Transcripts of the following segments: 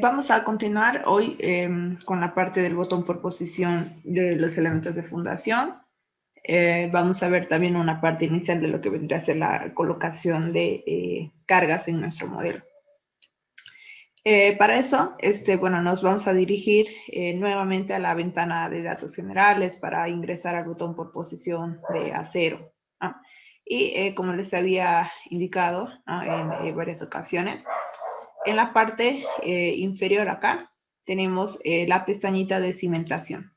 Vamos a continuar hoy con la parte del botón por posición de los elementos de fundación. Vamos a ver también una parte inicial de lo que vendría a ser la colocación de cargas en nuestro modelo. Para eso, bueno, nos vamos a dirigir nuevamente a la ventana de datos generales para ingresar al botón por posición de acero. ¿No? Y como les había indicado, ¿no?, en varias ocasiones, en la parte inferior acá tenemos la pestañita de cimentación.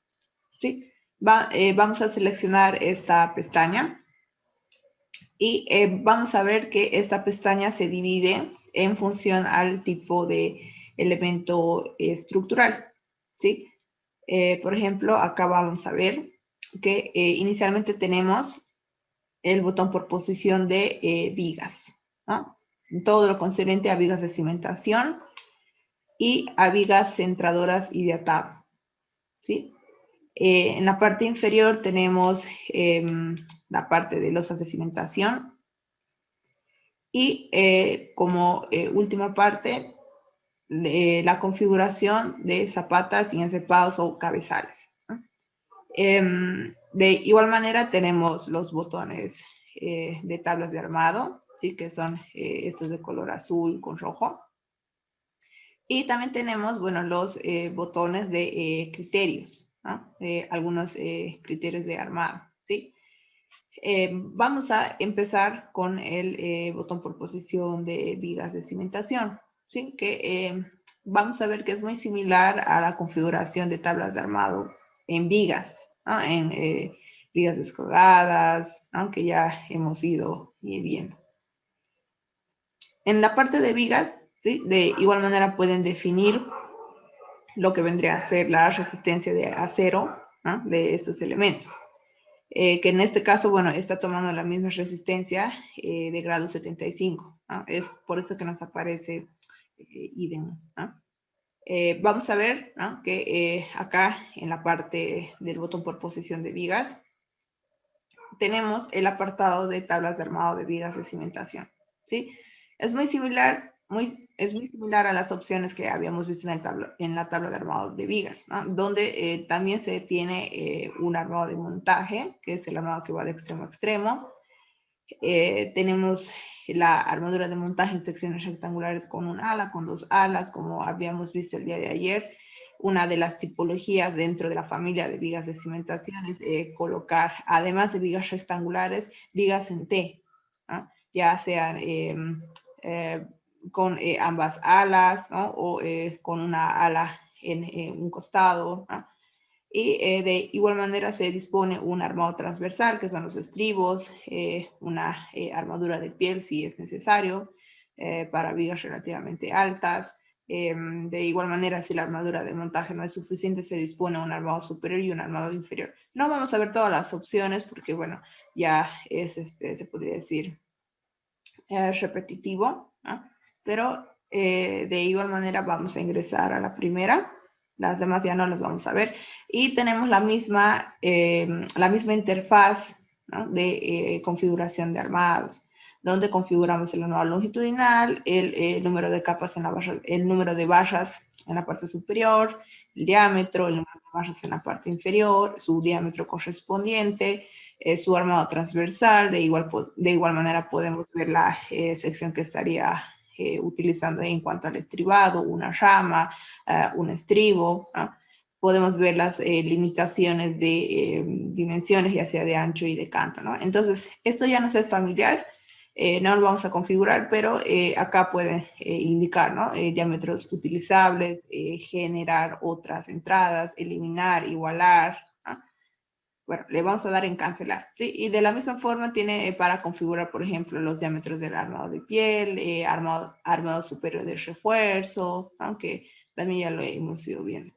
¿Sí? Vamos a seleccionar esta pestaña y vamos a ver que esta pestaña se divide en función al tipo de elemento estructural. ¿Sí? Por ejemplo, acá vamos a ver que inicialmente tenemos el botón por posición de vigas, ¿no? Todo lo concerniente a vigas de cimentación y a vigas centradoras y de atado. ¿Sí? En la parte inferior tenemos la parte de losas de cimentación y como última parte la configuración de zapatas y encepados o cabezales. ¿No? De igual manera tenemos los botones de tablas de armado, ¿sí?, que son estos de color azul con rojo. Y también tenemos, bueno, los botones de criterios, ¿no? Algunos criterios de armado, ¿sí? Vamos a empezar con el botón por posición de vigas de cimentación, ¿sí? Que vamos a ver que es muy similar a la configuración de tablas de armado en vigas, ¿no? En vigas descolgadas, aunque ya hemos ido viendo. En la parte de vigas, ¿sí?, de igual manera pueden definir lo que vendría a ser la resistencia de acero, ¿no?, de estos elementos. Que en este caso, bueno, está tomando la misma resistencia de grado 75. ¿No? Es por eso que nos aparece idem. ¿No? Vamos a ver, ¿no?, que acá en la parte del botón por posición de vigas tenemos el apartado de tablas de armado de vigas de cimentación. ¿Sí? Es muy similar a las opciones que habíamos visto en la tabla de armado de vigas, ¿no?, donde también se tiene un armado de montaje, que es el armado que va de extremo a extremo. Tenemos la armadura de montaje en secciones rectangulares con un ala, con dos alas, como habíamos visto el día de ayer. Una de las tipologías dentro de la familia de vigas de cimentación es colocar, además de vigas rectangulares, vigas en T, ¿no?, ya sean con ambas alas, ¿no?, o con una ala en un costado, ¿no? Y de igual manera se dispone un armado transversal, que son los estribos, una armadura de piel si es necesario, para vigas relativamente altas. De igual manera, si la armadura de montaje no es suficiente, se dispone un armado superior y un armado inferior. No vamos a ver todas las opciones porque, bueno, ya es, se podría decir, repetitivo, ¿no? Pero de igual manera vamos a ingresar a la primera. Las demás ya no las vamos a ver. Y tenemos la misma interfaz, ¿no?, de configuración de armados, donde configuramos el armado longitudinal, el número de capas en la barra, el número de barras en la parte superior, el diámetro, el número de barras en la parte inferior, su diámetro correspondiente, su armado transversal. De igual manera podemos ver la sección que estaría utilizando en cuanto al estribado, una rama, un estribo, ¿no? Podemos ver las limitaciones de dimensiones, ya sea de ancho y de canto, ¿no? Entonces, esto ya nos es familiar, no lo vamos a configurar, pero acá pueden indicar, ¿no?, diámetros utilizables, generar otras entradas, eliminar, igualar, ¿no? Bueno, le vamos a dar en cancelar, ¿sí? Y de la misma forma tiene para configurar, por ejemplo, los diámetros del armado de piel, armado superior de refuerzo, aunque también ya lo hemos ido viendo.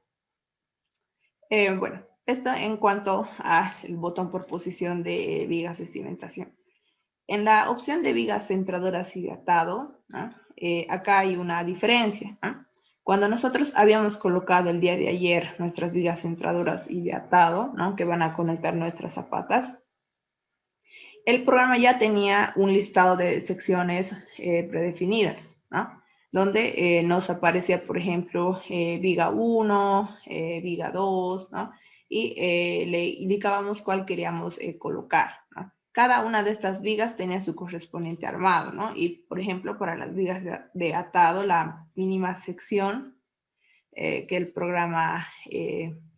Bueno, esto en cuanto al botón por posición de vigas de cimentación. En la opción de vigas centradoras y de atado, ¿no?, acá hay una diferencia, ¿no? Cuando nosotros habíamos colocado el día de ayer nuestras vigas centradoras y de atado, ¿no?, que van a conectar nuestras zapatas, el programa ya tenía un listado de secciones predefinidas, ¿no? donde nos aparecía, por ejemplo, viga 1, viga 2, ¿no? Y le indicábamos cuál queríamos colocar, ¿no? Cada una de estas vigas tenía su correspondiente armado, ¿no? Y, por ejemplo, para las vigas de atado, la mínima sección que el programa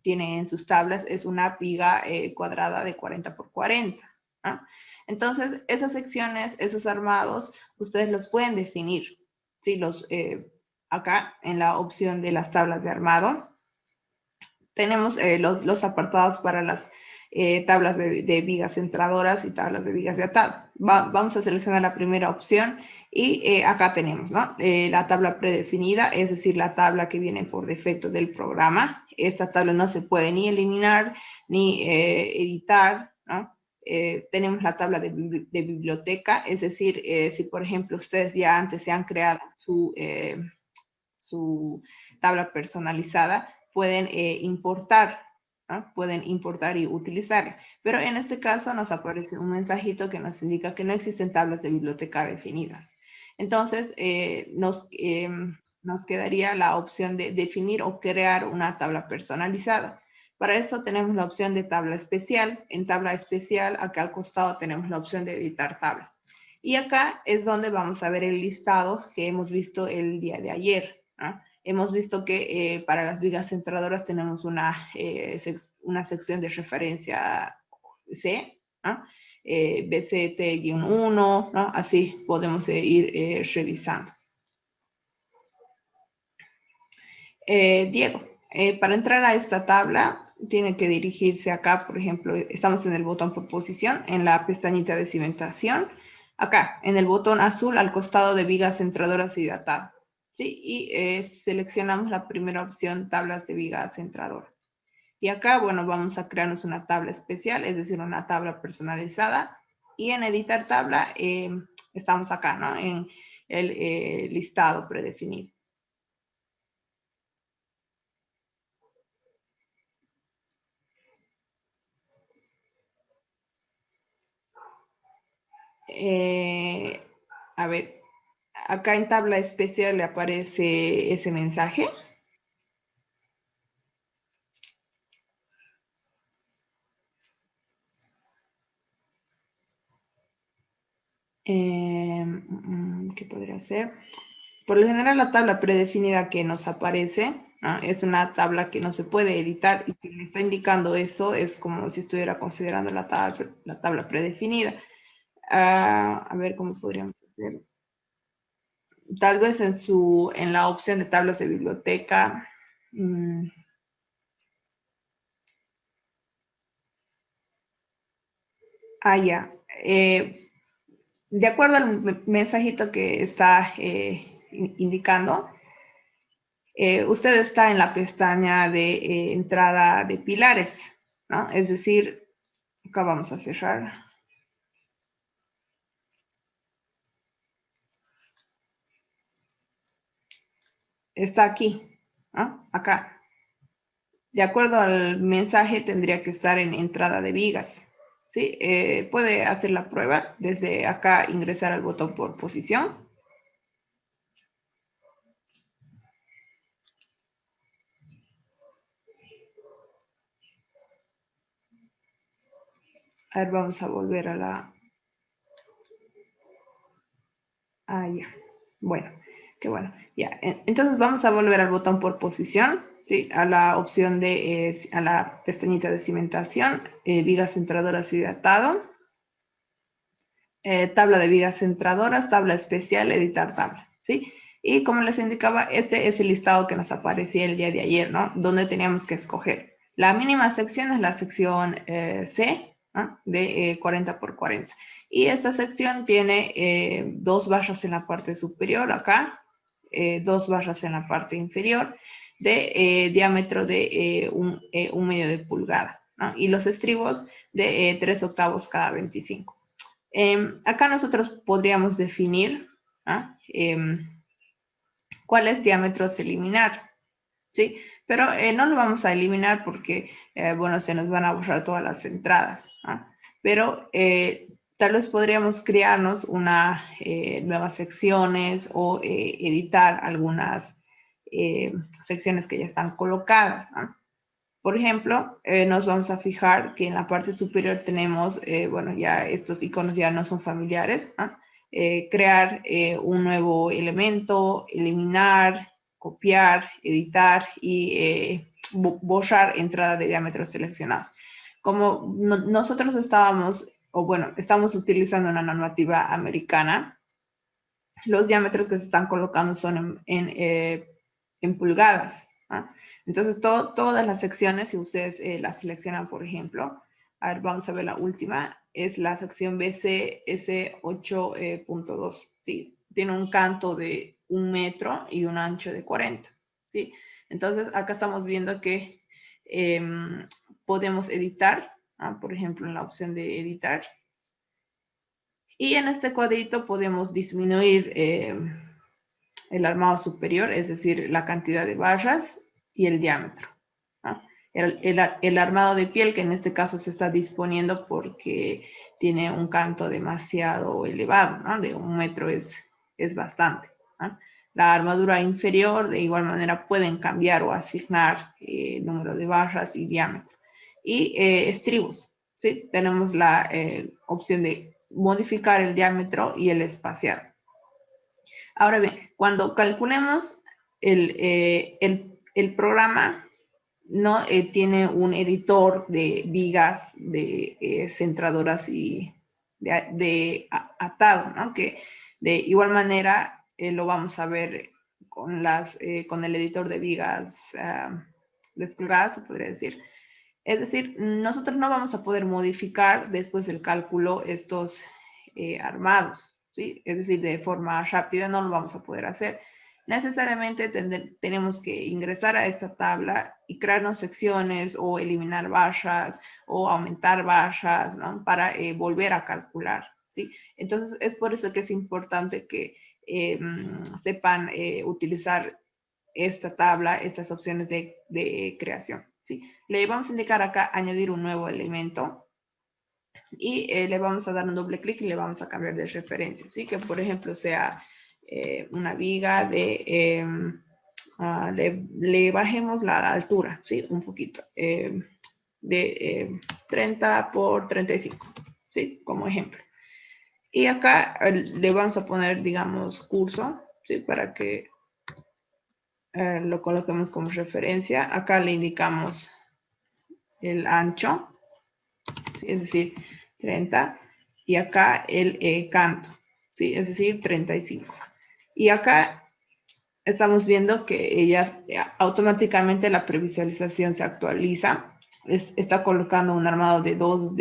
tiene en sus tablas es una viga cuadrada de 40 por 40, ¿no? Entonces, esas secciones, esos armados, ustedes los pueden definir, ¿sí? Acá en la opción de las tablas de armado, tenemos los apartados para las tablas de vigas centradoras y tablas de vigas de atado. Vamos a seleccionar la primera opción y acá tenemos, ¿no? La tabla predefinida, es decir, la tabla que viene por defecto del programa. Esta tabla no se puede ni eliminar ni editar, ¿no? Tenemos la tabla de biblioteca, es decir, si por ejemplo ustedes ya antes se han creado su tabla personalizada, pueden importar, ¿no? Pueden importar y utilizar. Pero en este caso nos aparece un mensajito que nos indica que no existen tablas de biblioteca definidas. Entonces, nos quedaría la opción de definir o crear una tabla personalizada. Para eso tenemos la opción de tabla especial. En tabla especial, acá al costado tenemos la opción de editar tabla. Y acá es donde vamos a ver el listado que hemos visto el día de ayer, ¿no? Hemos visto que para las vigas centradoras tenemos una sección de referencia C, ¿no? BCT-1, ¿no? Así podemos ir revisando. Diego, para entrar a esta tabla, tiene que dirigirse acá, por ejemplo, estamos en el botón por posición, en la pestañita de cimentación, acá, en el botón azul al costado de vigas centradoras y datadas. ¿Sí? Y seleccionamos la primera opción, tablas de vigas centradoras. Y acá, bueno, vamos a crearnos una tabla especial, es decir, una tabla personalizada. Y en editar tabla, estamos acá, ¿no? En el listado predefinido. A ver, acá en tabla especial le aparece ese mensaje. ¿Qué podría ser? Por lo general la tabla predefinida que nos aparece, ¿no? Es una tabla que no se puede editar y si le está indicando eso es como si estuviera considerando la tabla predefinida. A ver cómo podríamos hacer. Tal vez en la opción de tablas de biblioteca. Ya. De acuerdo al mensajito que está indicando, usted está en la pestaña de entrada de pilares, ¿no? Es decir, acá vamos a cerrar. Está aquí, ¿no? Acá. De acuerdo al mensaje tendría que estar en entrada de vigas. ¿Sí? Puede hacer la prueba desde acá, ingresar al botón por posición. A ver, vamos a volver a la... Ya. Bueno, qué bueno. Ya, entonces vamos a volver al botón por posición, ¿sí? A la opción de, a la pestañita de cimentación, vigas centradoras y de atado. Tabla de vigas centradoras, tabla especial, editar tabla, ¿sí? Y como les indicaba, este es el listado que nos aparecía el día de ayer, ¿no? Donde teníamos que escoger. La mínima sección es la sección C, ¿no? De 40 por 40. Y esta sección tiene 2 barras en la parte superior, acá, 2 barras en la parte inferior, de diámetro de 1/2 de pulgada, ¿no? Y los estribos de 3/8 cada 25. Acá nosotros podríamos definir cuáles diámetros eliminar, ¿sí? Pero no lo vamos a eliminar porque, bueno, se nos van a borrar todas las entradas, ¿no? Pero tal vez podríamos crearnos una nuevas secciones o editar algunas secciones que ya están colocadas, ¿no? Por ejemplo, nos vamos a fijar que en la parte superior tenemos, bueno, ya estos iconos ya no son familiares, ¿no? Crear un nuevo elemento, eliminar, copiar, editar y borrar entrada de diámetros seleccionados. Como nosotros estábamos, o bueno, estamos utilizando una normativa americana, los diámetros que se están colocando son en pulgadas, ¿no? Entonces, todas las secciones, si ustedes las seleccionan, por ejemplo, a ver, vamos a ver la última, es la sección BCS 8.2, ¿sí? Tiene un canto de 1 metro y un ancho de 40, ¿sí? Entonces, acá estamos viendo que podemos editar, ¿no? Por ejemplo, en la opción de editar. Y en este cuadrito podemos disminuir el armado superior, es decir, la cantidad de barras y el diámetro, ¿no? El armado de piel, que en este caso se está disponiendo porque tiene un canto demasiado elevado, ¿no? De 1 metro es bastante, ¿no? La armadura inferior, de igual manera, pueden cambiar o asignar número de barras y diámetro. Y estribos, ¿sí? Tenemos la opción de modificar el diámetro y el espaciado. Ahora bien, cuando calculemos el programa, ¿no? Tiene un editor de vigas, de centradoras y de atado, ¿no? Que de igual manera lo vamos a ver con el editor de vigas descolgadas, se podría decir. Es decir, nosotros no vamos a poder modificar después del cálculo estos armados, ¿sí? Es decir, de forma rápida no lo vamos a poder hacer. Necesariamente tenemos que ingresar a esta tabla y crearnos secciones o eliminar barras o aumentar barras, ¿no? Para volver a calcular, ¿sí? Entonces, es por eso que es importante que sepan utilizar esta tabla, estas opciones de creación, ¿sí? Le vamos a indicar acá añadir un nuevo elemento y le vamos a dar un doble clic y le vamos a cambiar de referencia, ¿sí? Que por ejemplo sea una viga de, le bajemos la altura, ¿sí? Un poquito, de 30 por 35, ¿sí? Como ejemplo. Y acá le vamos a poner, digamos, curso, ¿sí? Para que lo coloquemos como referencia. Acá le indicamos el ancho, ¿sí? Es decir, 30, y acá el canto, ¿sí? Es decir, 35. Y acá estamos viendo que ella automáticamente la previsualización se actualiza. Está colocando un armado de 2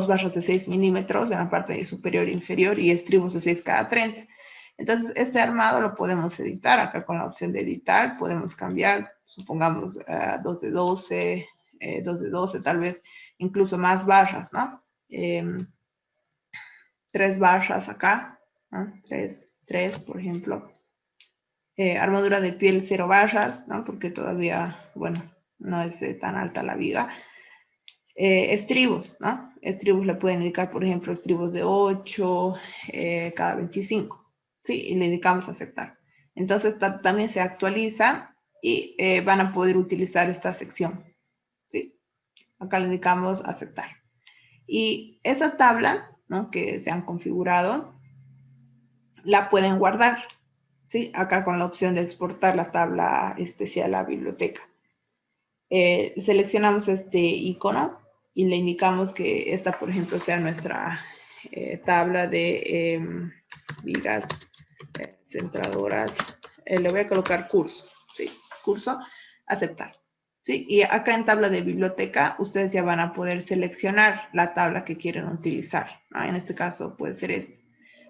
barras de 6 milímetros en la parte superior e inferior y estribos de 6 cada 30. Entonces, este armado lo podemos editar. Acá con la opción de editar podemos cambiar, supongamos, 2 de 12, 2 de 12, tal vez incluso más barras, ¿no? 3 barras acá, ¿no? 3, por ejemplo. Armadura de piel 0 barras, ¿no? Porque todavía, bueno, no es tan alta la viga. Estribos, ¿no? Estribos le pueden indicar, por ejemplo, estribos de 8 cada 25, ¿sí? Y le indicamos aceptar. Entonces también se actualiza y van a poder utilizar esta sección, ¿sí? Acá le indicamos aceptar. Y esa tabla, ¿no? Que se han configurado, la pueden guardar, ¿sí? Acá con la opción de exportar la tabla especial a biblioteca. Seleccionamos este icono y le indicamos que esta, por ejemplo, sea nuestra tabla de vigas centradoras. Le voy a colocar curso, ¿sí? Curso, aceptar. ¿Sí? Y acá en tabla de biblioteca, ustedes ya van a poder seleccionar la tabla que quieren utilizar, ¿no? En este caso puede ser esta.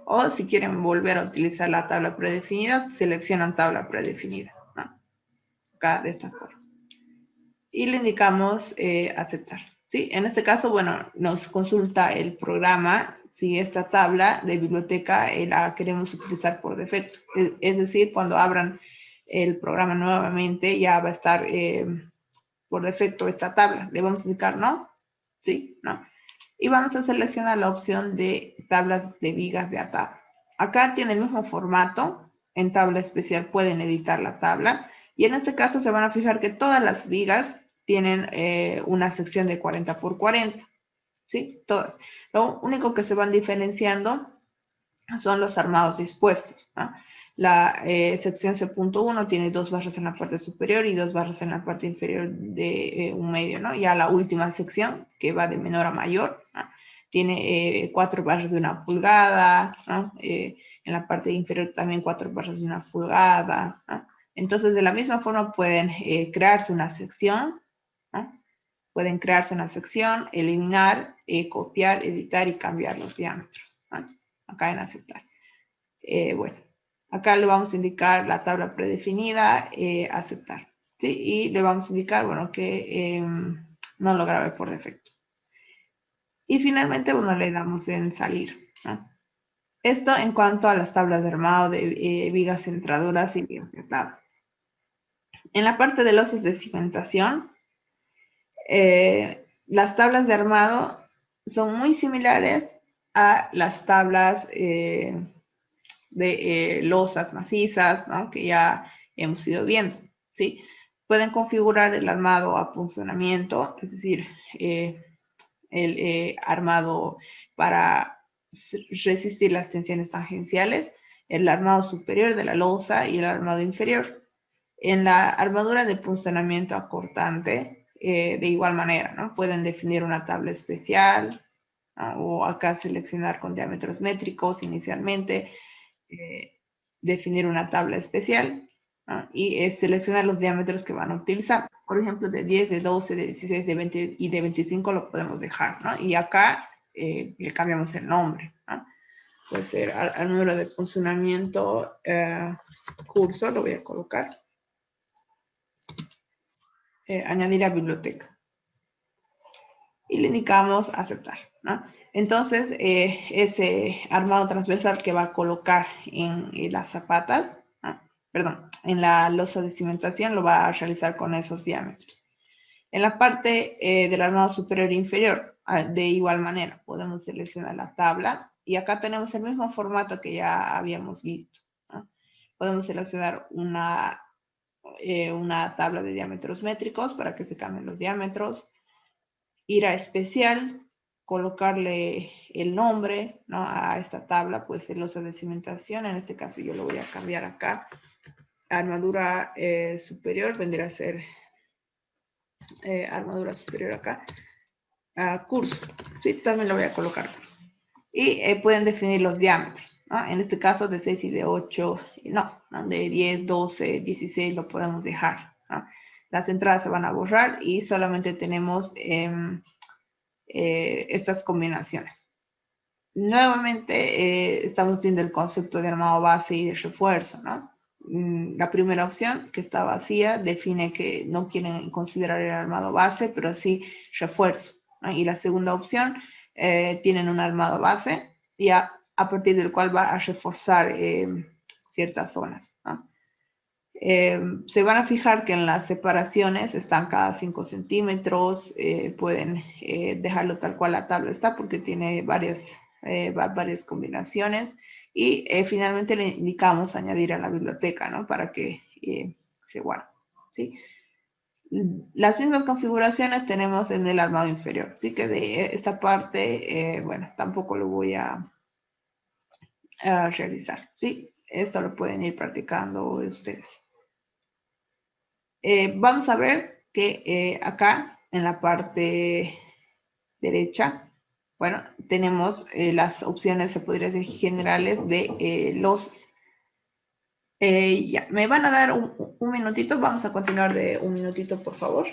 O si quieren volver a utilizar la tabla predefinida, seleccionan tabla predefinida, ¿no? Acá de esta forma. Y le indicamos aceptar, ¿sí? En este caso, bueno, nos consulta el programa si esta tabla de biblioteca la queremos utilizar por defecto. Es decir, cuando abran el programa nuevamente, ya va a estar por defecto esta tabla. Le vamos a indicar no, ¿sí? No. y vamos a seleccionar la opción de tablas de vigas de atado. Acá tiene el mismo formato. En tabla especial pueden editar la tabla y en este caso se van a fijar que todas las vigas tienen una sección de 40 por 40, ¿sí? Todas. Lo único que se van diferenciando son los armados dispuestos, ¿no? La sección C.1 tiene 2 barras en la parte superior y 2 barras en la parte inferior de un medio, ¿no? Ya la última sección, que va de menor a mayor, ¿no? Tiene 4 barras de 1 pulgada, ¿no? En la parte inferior también 4 barras de 1 pulgada, ¿no? Entonces, de la misma forma pueden crearse una sección, ¿no? Pueden crearse una sección, eliminar, copiar, editar y cambiar los diámetros, ¿no? Acá en aceptar. Bueno, acá le vamos a indicar la tabla predefinida, aceptar, ¿sí? Y le vamos a indicar, bueno, que no lo grabe por defecto. Y finalmente, bueno, le damos en salir, ¿no? Esto en cuanto a las tablas de armado de vigas centradoras y vigas de atado. En la parte de losas de cimentación, las tablas de armado son muy similares a las tablas de losas macizas, ¿no? Que ya hemos ido viendo, ¿sí? Pueden configurar el armado a punzonamiento, es decir, el armado para resistir las tensiones tangenciales, el armado superior de la losa y el armado inferior. En la armadura de punzonamiento acortante, de igual manera, ¿no? Pueden definir una tabla especial, ¿no? O acá seleccionar con diámetros métricos inicialmente, eh, definir una tabla especial, ¿no? Y seleccionar los diámetros que van a utilizar. Por ejemplo, de 10, de 12, de 16, de 20 y de 25 lo podemos dejar, ¿no? Y acá le cambiamos el nombre, ¿no? Puede ser al número de funcionamiento curso, lo voy a colocar. Añadir a biblioteca. Y le indicamos aceptar, ¿no? Entonces, ese armado transversal que va a colocar en las zapatas, ¿no? Perdón, en la losa de cimentación lo va a realizar con esos diámetros. En la parte del armado superior e inferior, de igual manera, podemos seleccionar la tabla y acá tenemos el mismo formato que ya habíamos visto, ¿no? Podemos seleccionar una tabla de diámetros métricos para que se cambien los diámetros, ir a especial, colocarle el nombre, ¿no? A esta tabla, pues el losa de cimentación, en este caso yo lo voy a cambiar acá. Armadura superior vendría a ser armadura superior acá. Curso, sí, también lo voy a colocar curso. Y pueden definir los diámetros, ¿no? En este caso de 6 y de 8, no, de 10, 12, 16 lo podemos dejar, ¿no? Las entradas se van a borrar y solamente tenemos estas combinaciones. Nuevamente estamos viendo el concepto de armado base y de refuerzo, ¿no? La primera opción, que está vacía, define que no quieren considerar el armado base, pero sí refuerzo, ¿no? Y la segunda opción, tienen un armado base y a partir del cual va a reforzar ciertas zonas, ¿no? Se van a fijar que en las separaciones están cada 5 centímetros, pueden dejarlo tal cual la tabla está porque tiene varias combinaciones y finalmente le indicamos añadir a la biblioteca, ¿no? Para que se guarde, ¿sí? Las mismas configuraciones tenemos en el armado inferior, así que de esta parte, bueno, tampoco lo voy a realizar, ¿sí? Esto lo pueden ir practicando ustedes. Vamos a ver que acá en la parte derecha, bueno, tenemos las opciones, se podría decir, generales de losas. Ya, me van a dar un minutito, vamos a continuar de un minutito, por favor.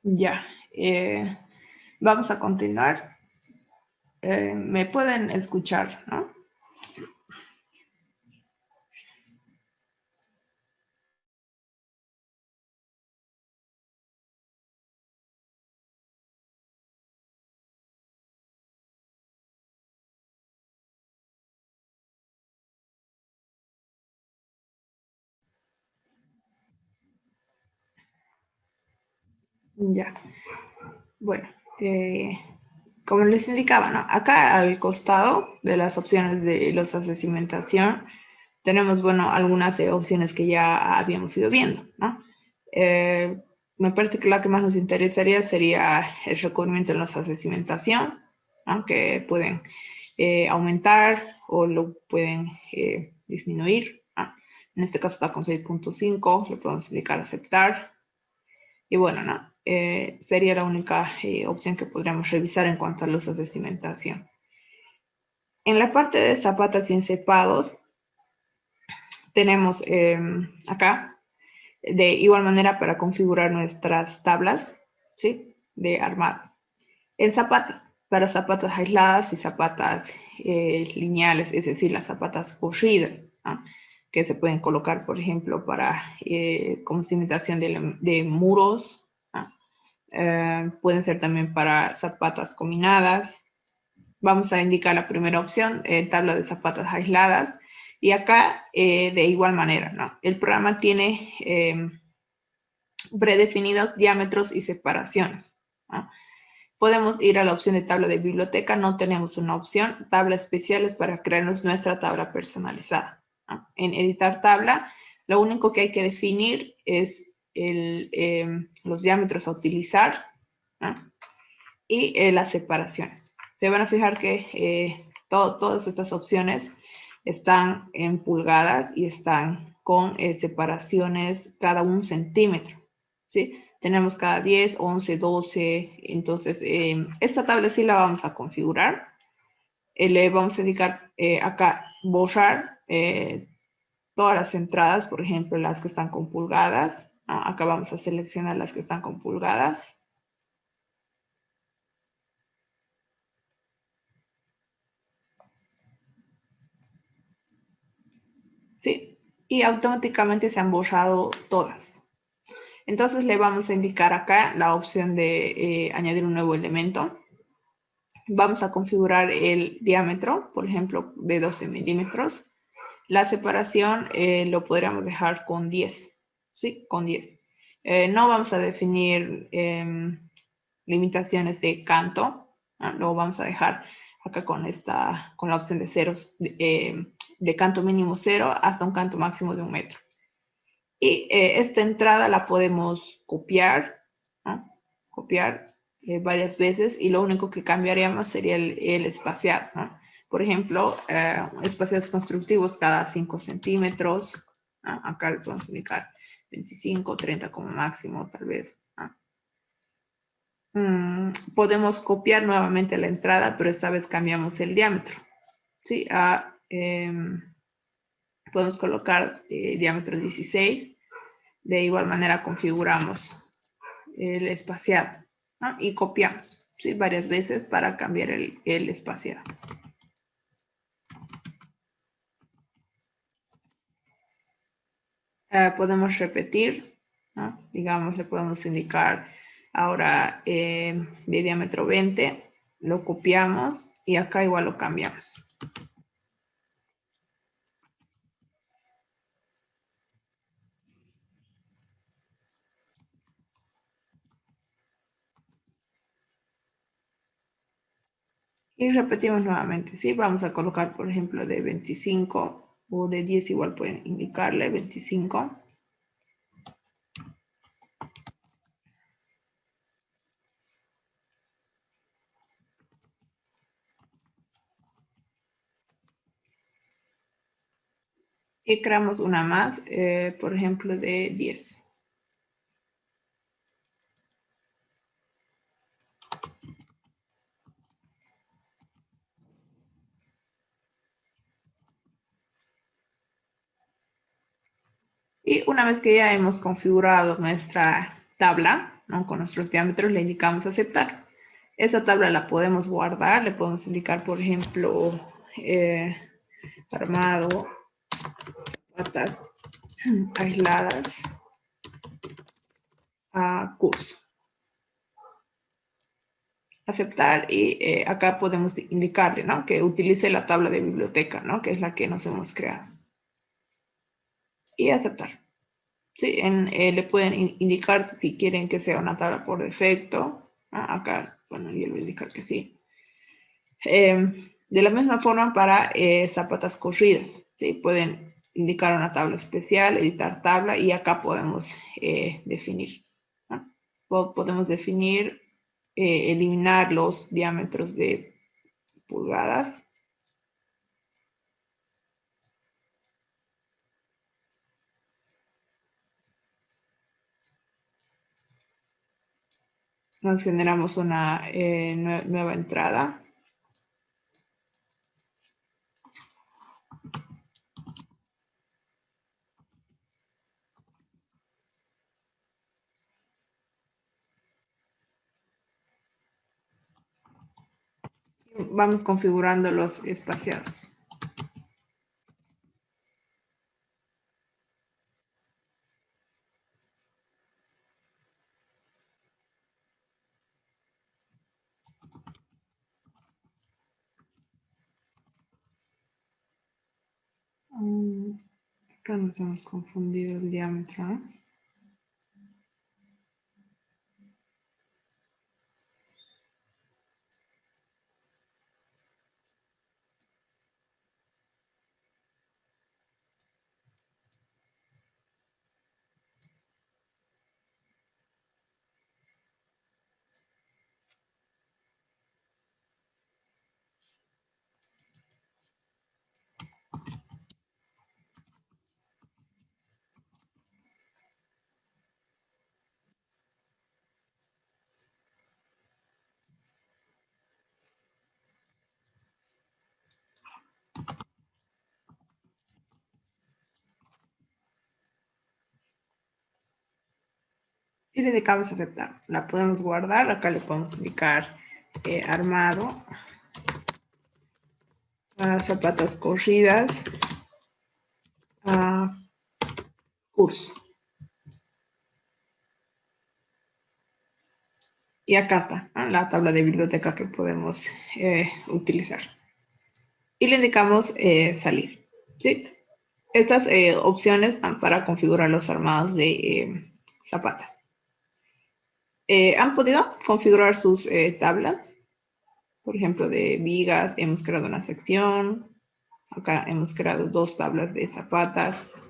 Ya, vamos a continuar. Me pueden escuchar, ¿no? Ya, bueno, como les indicaba, ¿no? Acá al costado de las opciones de losas de cimentación, tenemos, bueno, algunas opciones que ya habíamos ido viendo, ¿no? Eh, Me parece que la que más nos interesaría sería el recubrimiento en losas de cimentación, ¿no? Que pueden aumentar o lo pueden disminuir, ¿no? En este caso está con 6.5, le podemos indicar aceptar. Y bueno, ¿no? Sería la única opción que podríamos revisar en cuanto a losas de cimentación. En la parte de zapatas y encepados, tenemos acá, de igual manera para configurar nuestras tablas, ¿sí? De armado. En zapatas, para zapatas aisladas y zapatas lineales, es decir, las zapatas corridas, ¿no? Que se pueden colocar, por ejemplo, para como cimentación de muros, ¿no? Pueden ser también para zapatas combinadas. Vamos a indicar la primera opción, tabla de zapatas aisladas. Y acá, de igual manera, ¿no? El programa tiene predefinidos diámetros y separaciones, ¿no? Podemos ir a la opción de tabla de biblioteca, no tenemos una opción, tabla especiales para crearnos nuestra tabla personalizada, ¿no? En editar tabla, lo único que hay que definir es los diámetros a utilizar, ¿no? Y las separaciones. Se van a fijar que todas estas opciones están en pulgadas y están con separaciones cada 1 centímetro, ¿sí? Tenemos cada 10, 11, 12, entonces esta tabla sí la vamos a configurar. Le vamos a indicar acá borrar todas las entradas, por ejemplo, las que están con pulgadas. Acá vamos a seleccionar las que están con pulgadas. ¿Sí? Y automáticamente se han borrado todas. Entonces le vamos a indicar acá la opción de añadir un nuevo elemento. Vamos a configurar el diámetro, por ejemplo, de 12 milímetros. La separación lo podríamos dejar con 10, ¿sí? Con 10. No vamos a definir limitaciones de canto, ¿no? Lo vamos a dejar acá con la opción de ceros, de canto mínimo 0 hasta un canto máximo de 1 metro. Y esta entrada la podemos copiar, ¿no? Copiar varias veces y lo único que cambiaríamos sería el espaciado, ¿no? Por ejemplo, espaciados constructivos cada 5 centímetros, ¿no? Acá le podemos indicar 25, 30 como máximo, tal vez, ¿no? Podemos copiar nuevamente la entrada, pero esta vez cambiamos el diámetro, ¿sí? Podemos colocar diámetro 16. De igual manera configuramos el espaciado, ¿no? Y copiamos, ¿sí? Varias veces para cambiar el espaciado. Podemos repetir, ¿no? Digamos, le podemos indicar ahora de diámetro 20, lo copiamos y acá igual lo cambiamos. Y repetimos nuevamente, ¿sí? Vamos a colocar, por ejemplo, de 25 o de 10 igual pueden indicarle 25. Y creamos una más, por ejemplo, de 10. Y una vez que ya hemos configurado nuestra tabla, ¿no? Con nuestros diámetros le indicamos aceptar. Esa tabla la podemos guardar, le podemos indicar, por ejemplo, armado, patas aisladas, a curso. Aceptar y acá podemos indicarle, ¿no? Que utilice la tabla de biblioteca, ¿no? Que es la que nos hemos creado. Y aceptar. Sí, le pueden indicar si quieren que sea una tabla por defecto. Acá, bueno, yo le voy a indicar que sí. De la misma forma para zapatas corridas, ¿sí? Pueden indicar una tabla especial, editar tabla y acá podemos definir, ¿no? Podemos definir, eliminar los diámetros de pulgadas. Nos generamos una nueva entrada. Vamos configurando los espaciados. Acá nos hemos confundido el diámetro, ¿no? Y le indicamos aceptar. La podemos guardar. Acá le podemos indicar armado, zapatas corridas, curso. Y acá está, ¿no? La tabla de biblioteca que podemos utilizar. Y le indicamos salir. ¿Sí? Estas opciones para configurar los armados de zapatas. ¿Han podido configurar sus tablas? Por ejemplo, de vigas, hemos creado una sección. Acá hemos creado 2 tablas de zapatas.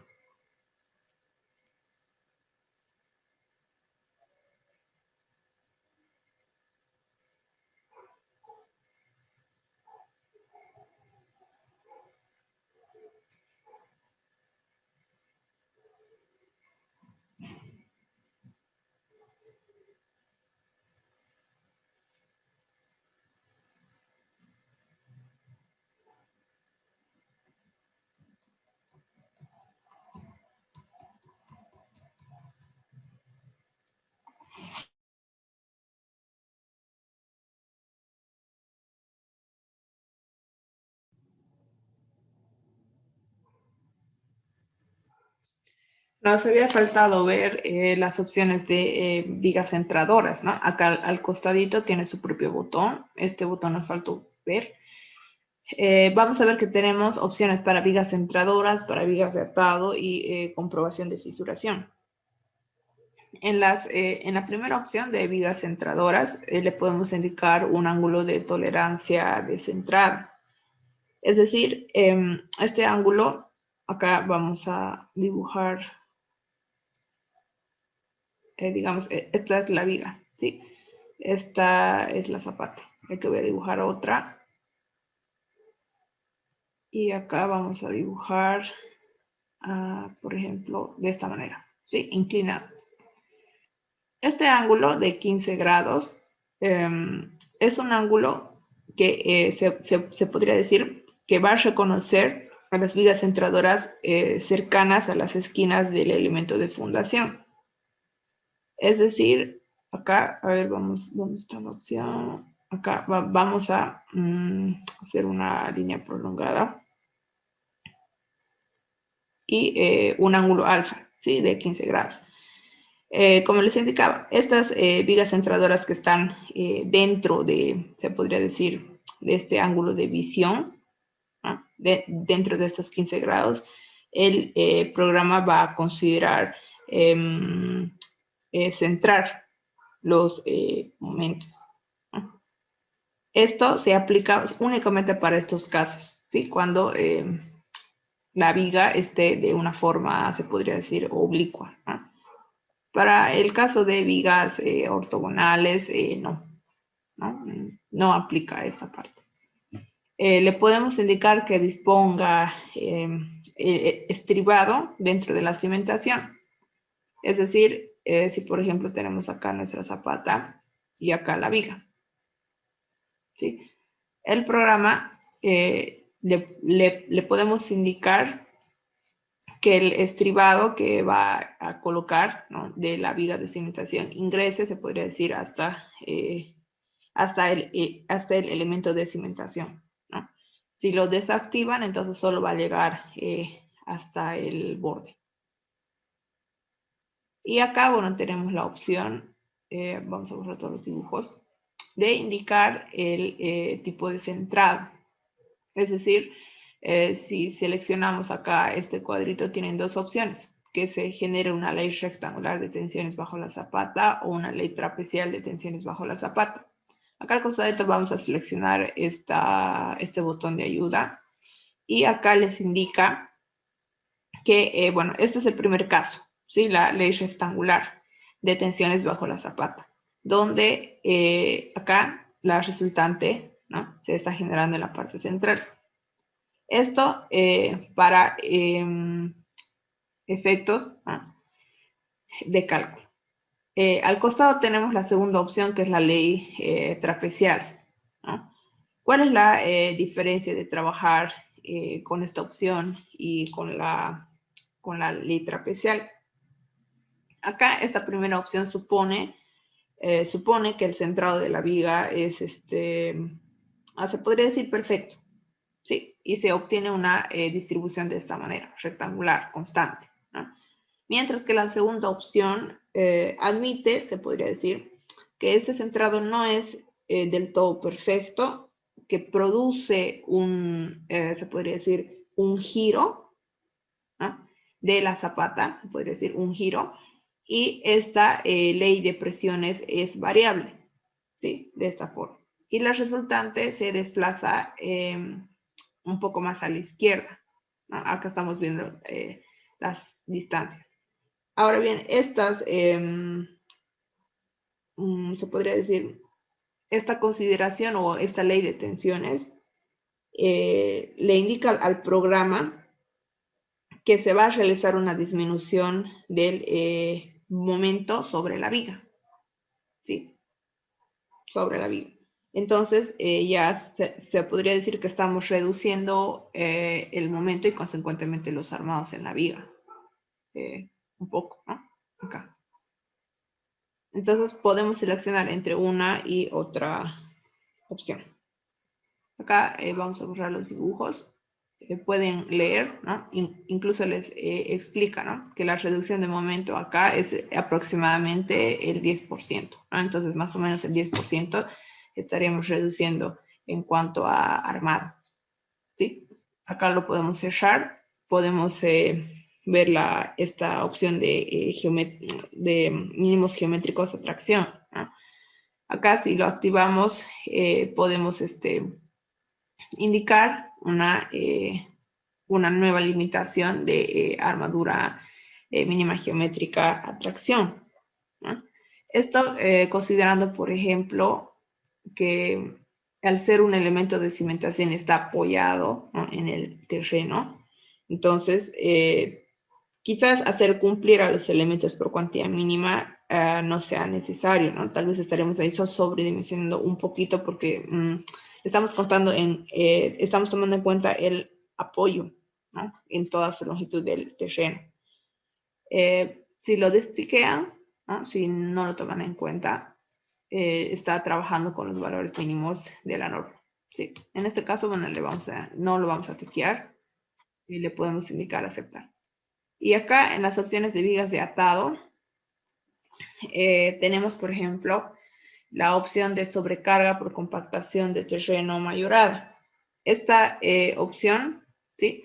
Nos había faltado ver las opciones de vigas centradoras, ¿no? Acá al costadito tiene su propio botón. Este botón nos faltó ver. Vamos a ver que tenemos opciones para vigas centradoras, para vigas de atado y comprobación de fisuración. En la primera opción de vigas centradoras le podemos indicar un ángulo de tolerancia de centrada. Es decir, este ángulo, acá vamos a dibujar, digamos, esta es la viga, ¿sí? Esta es la zapata. Aquí voy a dibujar otra. Y acá vamos a dibujar, por ejemplo, de esta manera, ¿sí? Inclinado. Este ángulo de 15 grados es un ángulo que se podría decir que va a reconocer a las vigas centradoras cercanas a las esquinas del elemento de fundación. Es decir, Acá, a ver, vamos, ¿dónde está la opción? Acá vamos a hacer una línea prolongada y un ángulo alfa, ¿sí? De 15 grados. Como les indicaba, estas vigas centradoras que están dentro de, se podría decir, de este ángulo de visión, ¿no? Dentro de estos 15 grados, el programa va a considerar centrar los momentos, ¿no? Esto se aplica únicamente para estos casos, ¿sí? Cuando la viga esté de una forma, se podría decir, oblicua, ¿no? Para el caso de vigas ortogonales, no aplica esta parte. Le podemos indicar que disponga estribado dentro de la cimentación. Es decir, si por ejemplo tenemos acá nuestra zapata y acá la viga, ¿sí? El programa le podemos indicar que el estribado que va a colocar, ¿no?, de la viga de cimentación ingrese, se podría decir, hasta el elemento de cimentación, ¿no? Si lo desactivan, entonces solo va a llegar hasta el borde. Y acá, bueno, tenemos la opción, vamos a borrar todos los dibujos, de indicar el tipo de centrado. Es decir, si seleccionamos acá este cuadrito, tienen dos opciones: que se genere una ley rectangular de tensiones bajo la zapata o una ley trapecial de tensiones bajo la zapata. Acá al costadito vamos a seleccionar este botón de ayuda y acá les indica que, bueno, este es el primer caso, ¿sí? La ley rectangular de tensiones bajo la zapata, donde acá la resultante, ¿no?, se está generando en la parte central. Esto para efectos, ¿no?, de cálculo. Al costado tenemos la segunda opción, que es la ley trapecial, ¿no? ¿Cuál es la diferencia de trabajar con esta opción y con la ley trapecial? Acá esta primera opción supone que el centrado de la viga es, se podría decir, perfecto, ¿sí? Y se obtiene una distribución de esta manera, rectangular, constante, ¿no? Mientras que la segunda opción admite, se podría decir, que este centrado no es del todo perfecto, que produce se podría decir, un giro, ¿no?, de la zapata, se podría decir un giro, y esta ley de presiones es variable, ¿sí? De esta forma. Y la resultante se desplaza un poco más a la izquierda, ¿no? Acá estamos viendo las distancias. Ahora bien, estas, se podría decir, esta consideración o esta ley de tensiones le indica al programa que se va a realizar una disminución del momento sobre la viga, ¿sí? Sobre la viga. Entonces, ya se podría decir que estamos reduciendo el momento y consecuentemente los armados en la viga. Un poco, ¿no? Acá. Entonces podemos seleccionar entre una y otra opción. Acá vamos a borrar los dibujos. Pueden leer, ¿no? Incluso les explica, ¿no?, que la reducción de momento acá es aproximadamente el 10%, ¿no? Entonces, más o menos el 10% estaríamos reduciendo en cuanto a armado, ¿sí? Acá lo podemos cerrar. Podemos ver esta opción de mínimos geométricos a tracción, ¿no? Acá, si lo activamos, podemos indicar una nueva limitación de armadura mínima geométrica a tracción, ¿no? Esto considerando, por ejemplo, que al ser un elemento de cimentación está apoyado, ¿no?, en el terreno. Entonces, quizás hacer cumplir a los elementos por cuantía mínima no sea necesario, ¿no? Tal vez estaremos ahí sobredimensionando un poquito porque estamos tomando en cuenta el apoyo, ¿no?, en toda su longitud del terreno. Si lo destiquean, ¿no? Si no lo toman en cuenta, está trabajando con los valores mínimos de la norma. Sí. En este caso, bueno, no lo vamos a tiquear y le podemos indicar aceptar. Y acá en las opciones de vigas de atado, tenemos, por ejemplo, la opción de sobrecarga por compactación de terreno mayorada. Esta opción, ¿sí?,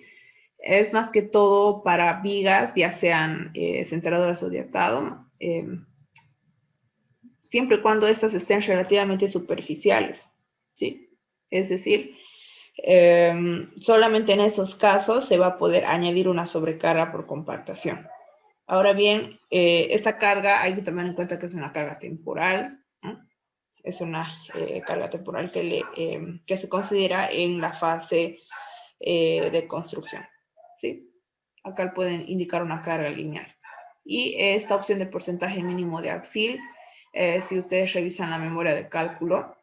es más que todo para vigas, ya sean centradoras o de atado, siempre y cuando estas estén relativamente superficiales, ¿sí? Es decir, solamente en esos casos se va a poder añadir una sobrecarga por compactación. Ahora bien, esta carga hay que tomar en cuenta que es una carga temporal, ¿no? Es una carga temporal que se considera en la fase de construcción, ¿sí? Acá pueden indicar una carga lineal. Y esta opción de porcentaje mínimo de axil, si ustedes revisan la memoria de cálculo,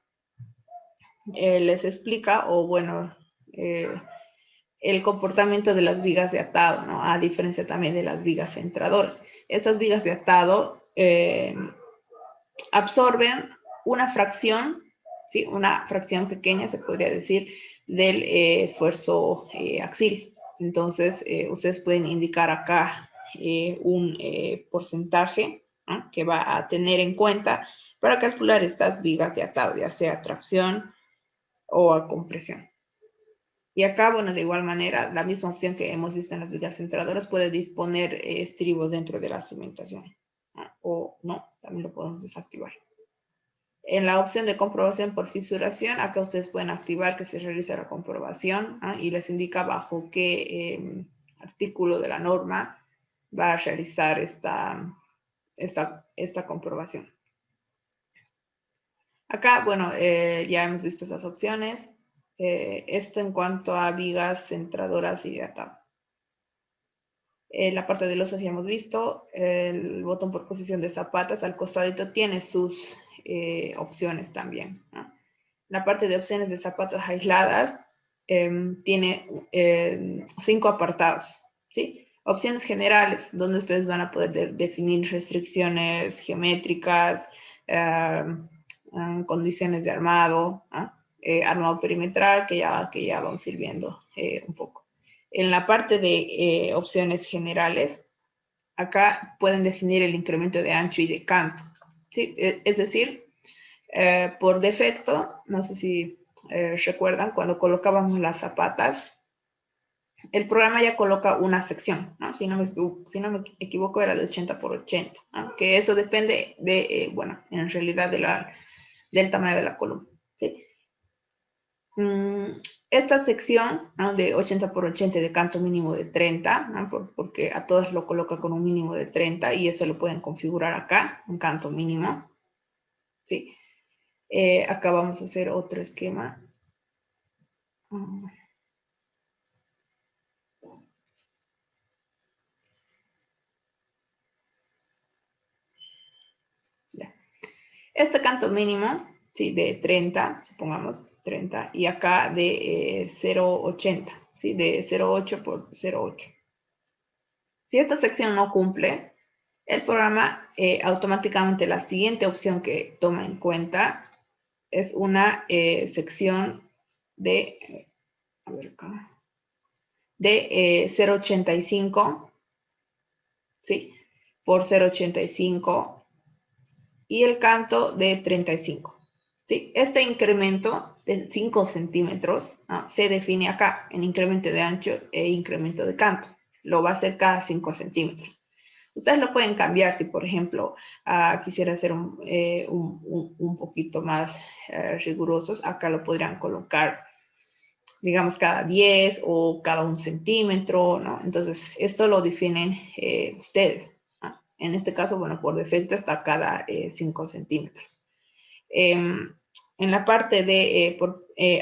les explica, o bueno, el comportamiento de las vigas de atado, ¿no? A diferencia también de las vigas centradoras. Estas vigas de atado absorben una fracción, ¿sí?, una fracción pequeña, se podría decir, del esfuerzo axil. Entonces, ustedes pueden indicar acá un porcentaje, ¿no?, que va a tener en cuenta para calcular estas vigas de atado, ya sea a tracción o a compresión. Y acá, bueno, de igual manera, la misma opción que hemos visto en las vigas centradoras puede disponer estribos dentro de la cimentación, ¿no?, o no, también lo podemos desactivar. En la opción de comprobación por fisuración, acá ustedes pueden activar que se realice la comprobación, ¿no?, y les indica bajo qué artículo de la norma va a realizar esta comprobación. Acá, bueno, ya hemos visto esas opciones. Esto en cuanto a vigas centradoras y de atado. En la parte de losas ya hemos visto, el botón por posición de zapatas al costadito tiene sus opciones también, ¿no? La parte de opciones de zapatas aisladas tiene 5 apartados, ¿sí? Opciones generales, donde ustedes van a poder definir restricciones geométricas, condiciones de armado, ¿no?, armado perimetral, que ya vamos a ir viendo un poco. En la parte de opciones generales, acá pueden definir el incremento de ancho y de canto, ¿sí? Es decir, por defecto, no sé si recuerdan, cuando colocábamos las zapatas, el programa ya coloca una sección, ¿no? Si no me equivoco, era de 80 por 80, ¿no?, que eso depende de, bueno, en realidad del tamaño de la columna, ¿sí? Esta sección, ¿no?, de 80 por 80 de canto mínimo de 30, ¿no?, porque a todas lo coloca con un mínimo de 30 y eso lo pueden configurar acá, un canto mínimo, ¿sí? Acá vamos a hacer otro esquema. Ya. Este canto mínimo, ¿sí?, de 30, supongamos 30, y acá de 0,80, ¿sí?, de 0,8 por 0,8. Si esta sección no cumple, el programa automáticamente la siguiente opción que toma en cuenta es una sección de, a ver acá, de 0,85, ¿sí?, por 0,85 y el canto de 35. ¿Sí? Este incremento de 5 centímetros, ¿no?, se define acá en incremento de ancho e incremento de canto. Lo va a hacer cada 5 centímetros. Ustedes lo pueden cambiar si, por ejemplo, quisiera ser un poquito más rigurosos. Acá lo podrían colocar, digamos, cada 10 o cada 1 centímetro, ¿no? Entonces, esto lo definen ustedes, ¿no? En este caso, bueno, por defecto está cada 5 centímetros. En la parte de,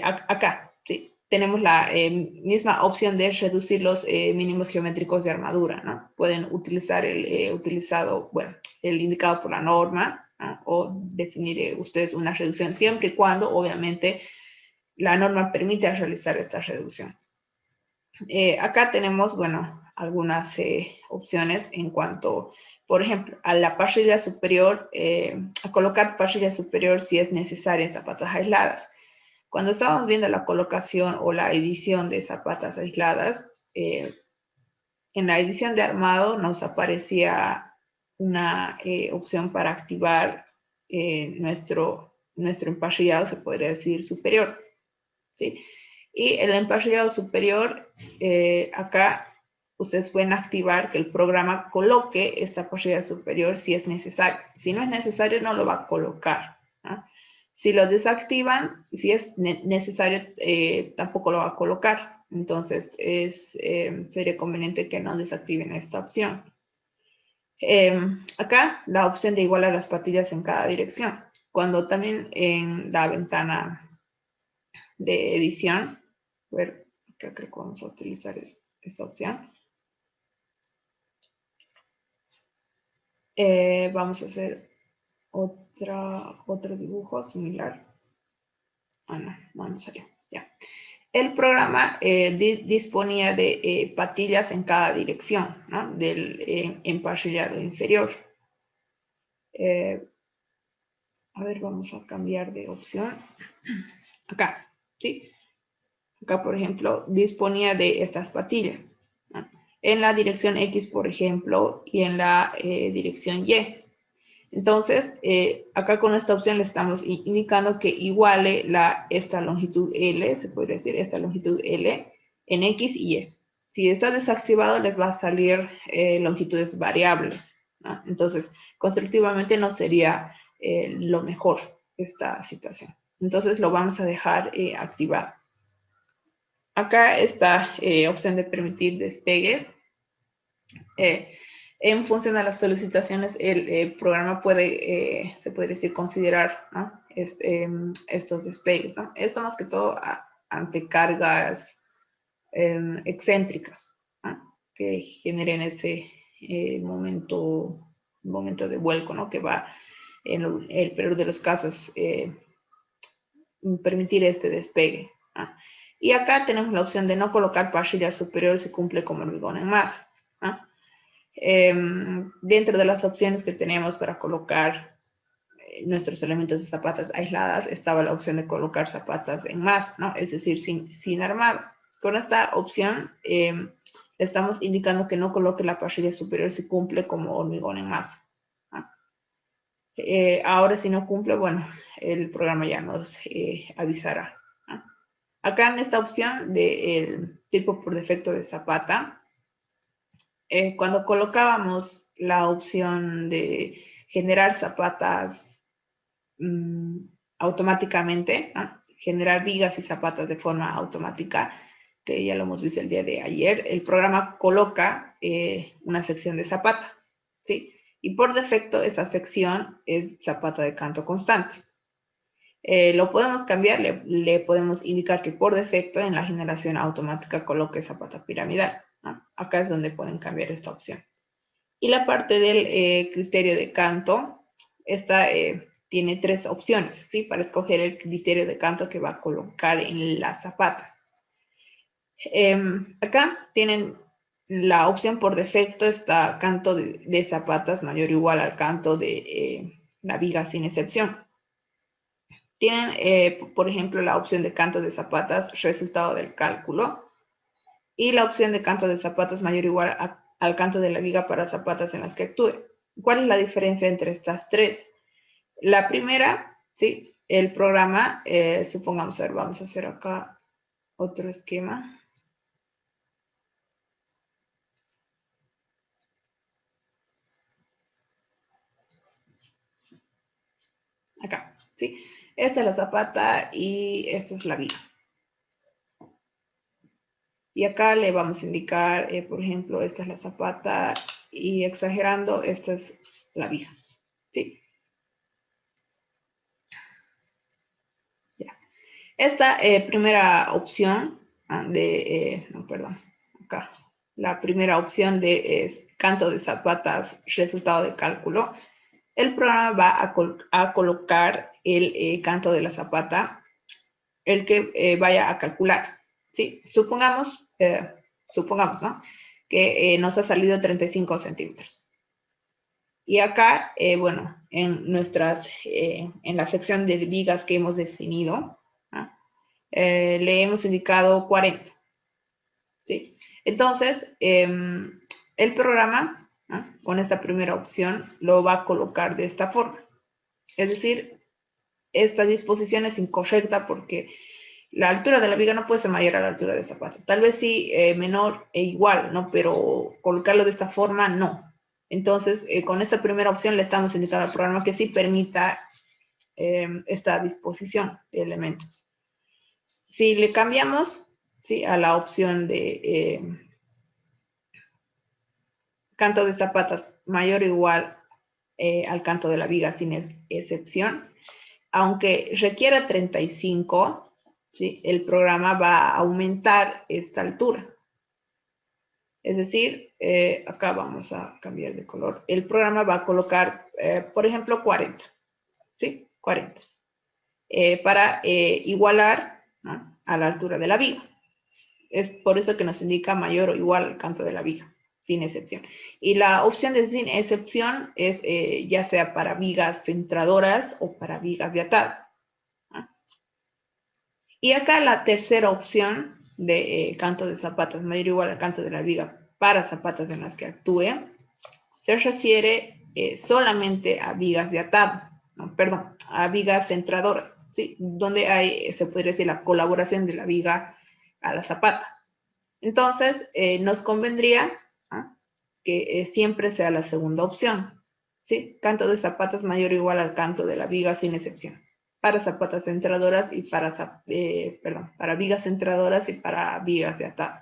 acá, ¿sí?, tenemos la misma opción de reducir los mínimos geométricos de armadura, ¿no? Pueden utilizar el indicado por la norma, ¿no?, o definir ustedes una reducción siempre y cuando, obviamente, la norma permite realizar esta reducción. Acá tenemos, bueno, algunas opciones en cuanto, por ejemplo, a la parrilla superior, a colocar parrilla superior si es necesaria en zapatas aisladas. Cuando estábamos viendo la colocación o la edición de zapatas aisladas, en la edición de armado nos aparecía una opción para activar nuestro emparrillado, se podría decir, superior, ¿sí? Y el emparrillado superior, acá ustedes pueden activar que el programa coloque esta parrilla superior si es necesario. Si no es necesario, no lo va a colocar, ¿no? Si lo desactivan, si es necesario, tampoco lo va a colocar. Entonces, sería conveniente que no desactiven esta opción. Acá, la opción de igualar las patillas en cada dirección. Cuando también en la ventana de edición, a ver, acá creo que vamos a utilizar esta opción. Vamos a hacer otro dibujo similar. No me salió. Ya. El programa disponía de patillas en cada dirección, ¿no? Del emparrillado inferior. A ver, vamos a cambiar de opción. Acá, ¿sí? Acá, por ejemplo, disponía de estas patillas, ¿no? En la dirección X, por ejemplo, y en la dirección Y. Entonces, acá con esta opción le estamos indicando que iguale esta longitud L, se podría decir, esta longitud L en X y Y. Si está desactivado, les va a salir longitudes variables, ¿no? Entonces, constructivamente no sería lo mejor esta situación. Entonces, lo vamos a dejar activado. Acá está opción de permitir despegues. En función a las solicitaciones, el programa puede, se puede decir, considerar, ¿no? Estos despegues, ¿no? Esto más que todo ante cargas excéntricas, ¿no? Que generen ese momento de vuelco, ¿no? Que va, en el peor de los casos, permitir este despegue, ¿no? Y acá tenemos la opción de no colocar parrilla superior si cumple como hormigón en masa, ¿no? Dentro de las opciones que tenemos para colocar nuestros elementos de zapatas aisladas estaba la opción de colocar zapatas en masa, ¿no? Es decir, sin armado. Con esta opción le estamos indicando que no coloque la parrilla superior si cumple como hormigón en masa, ¿no? Ahora si no cumple, bueno, el programa ya nos avisará, ¿no? Acá en esta opción del tipo por defecto de zapata, cuando colocábamos la opción de generar zapatas automáticamente, ¿no? Generar vigas y zapatas de forma automática, que ya lo hemos visto el día de ayer, el programa coloca una sección de zapata, ¿sí? Y por defecto esa sección es zapata de canto constante. Lo podemos cambiar, le podemos indicar que por defecto en la generación automática coloque zapata piramidal, ¿no? Acá es donde pueden cambiar esta opción. Y la parte del criterio de canto, esta tiene tres opciones, ¿sí? Para escoger el criterio de canto que va a colocar en las zapatas. Acá tienen la opción por defecto, está canto de zapatas mayor o igual al canto de la viga sin excepción. Tienen, por ejemplo, la opción de canto de zapatas, resultado del cálculo, y la opción de canto de zapatas mayor o igual al canto de la viga para zapatas en las que actúe. ¿Cuál es la diferencia entre estas tres? La primera, ¿sí? El programa, supongamos, a ver, vamos a hacer acá otro esquema. Acá, ¿sí? Esta es la zapata y esta es la viga. Y acá le vamos a indicar, por ejemplo, esta es la zapata y exagerando, esta es la viga, ¿sí? Ya. Esta primera opción no, perdón, acá. La primera opción de canto de zapatas, resultado de cálculo. El programa va a colocar el canto de la zapata, el que vaya a calcular, ¿sí? Supongamos, ¿no? que nos ha salido 35 centímetros. Y acá, bueno, en la sección de vigas que hemos definido, le hemos indicado 40. ¿Sí? Entonces, el programa, con esta primera opción, lo va a colocar de esta forma. Es decir, esta disposición es incorrecta porque la altura de la viga no puede ser mayor a la altura de esta pata. Tal vez sí menor e igual, ¿no? Pero colocarlo de esta forma, no. Entonces, con esta primera opción le estamos indicando al programa que sí permita esta disposición de elementos. Si le cambiamos, ¿sí?, a la opción de canto de zapatas mayor o igual al canto de la viga sin excepción, aunque requiera 35, ¿sí?, el programa va a aumentar esta altura. Es decir, acá vamos a cambiar de color. El programa va a colocar, por ejemplo, 40. ¿Sí? 40. Para igualar, ¿no?, a la altura de la viga. Es por eso que nos indica mayor o igual al canto de la viga, sin excepción. Y la opción de sin excepción es ya sea para vigas centradoras o para vigas de atado. Y acá la tercera opción de canto de zapatas mayor o igual al canto de la viga para zapatas en las que actúe, se refiere solamente a vigas de atado, no, perdón, a vigas centradoras, ¿sí?, donde hay, se podría decir, la colaboración de la viga a la zapata. Entonces, nos convendría, ¿no?, que siempre sea la segunda opción, ¿sí? Canto de zapatas mayor o igual al canto de la viga sin excepción, para zapatas centradoras y para vigas centradoras y para vigas de atado.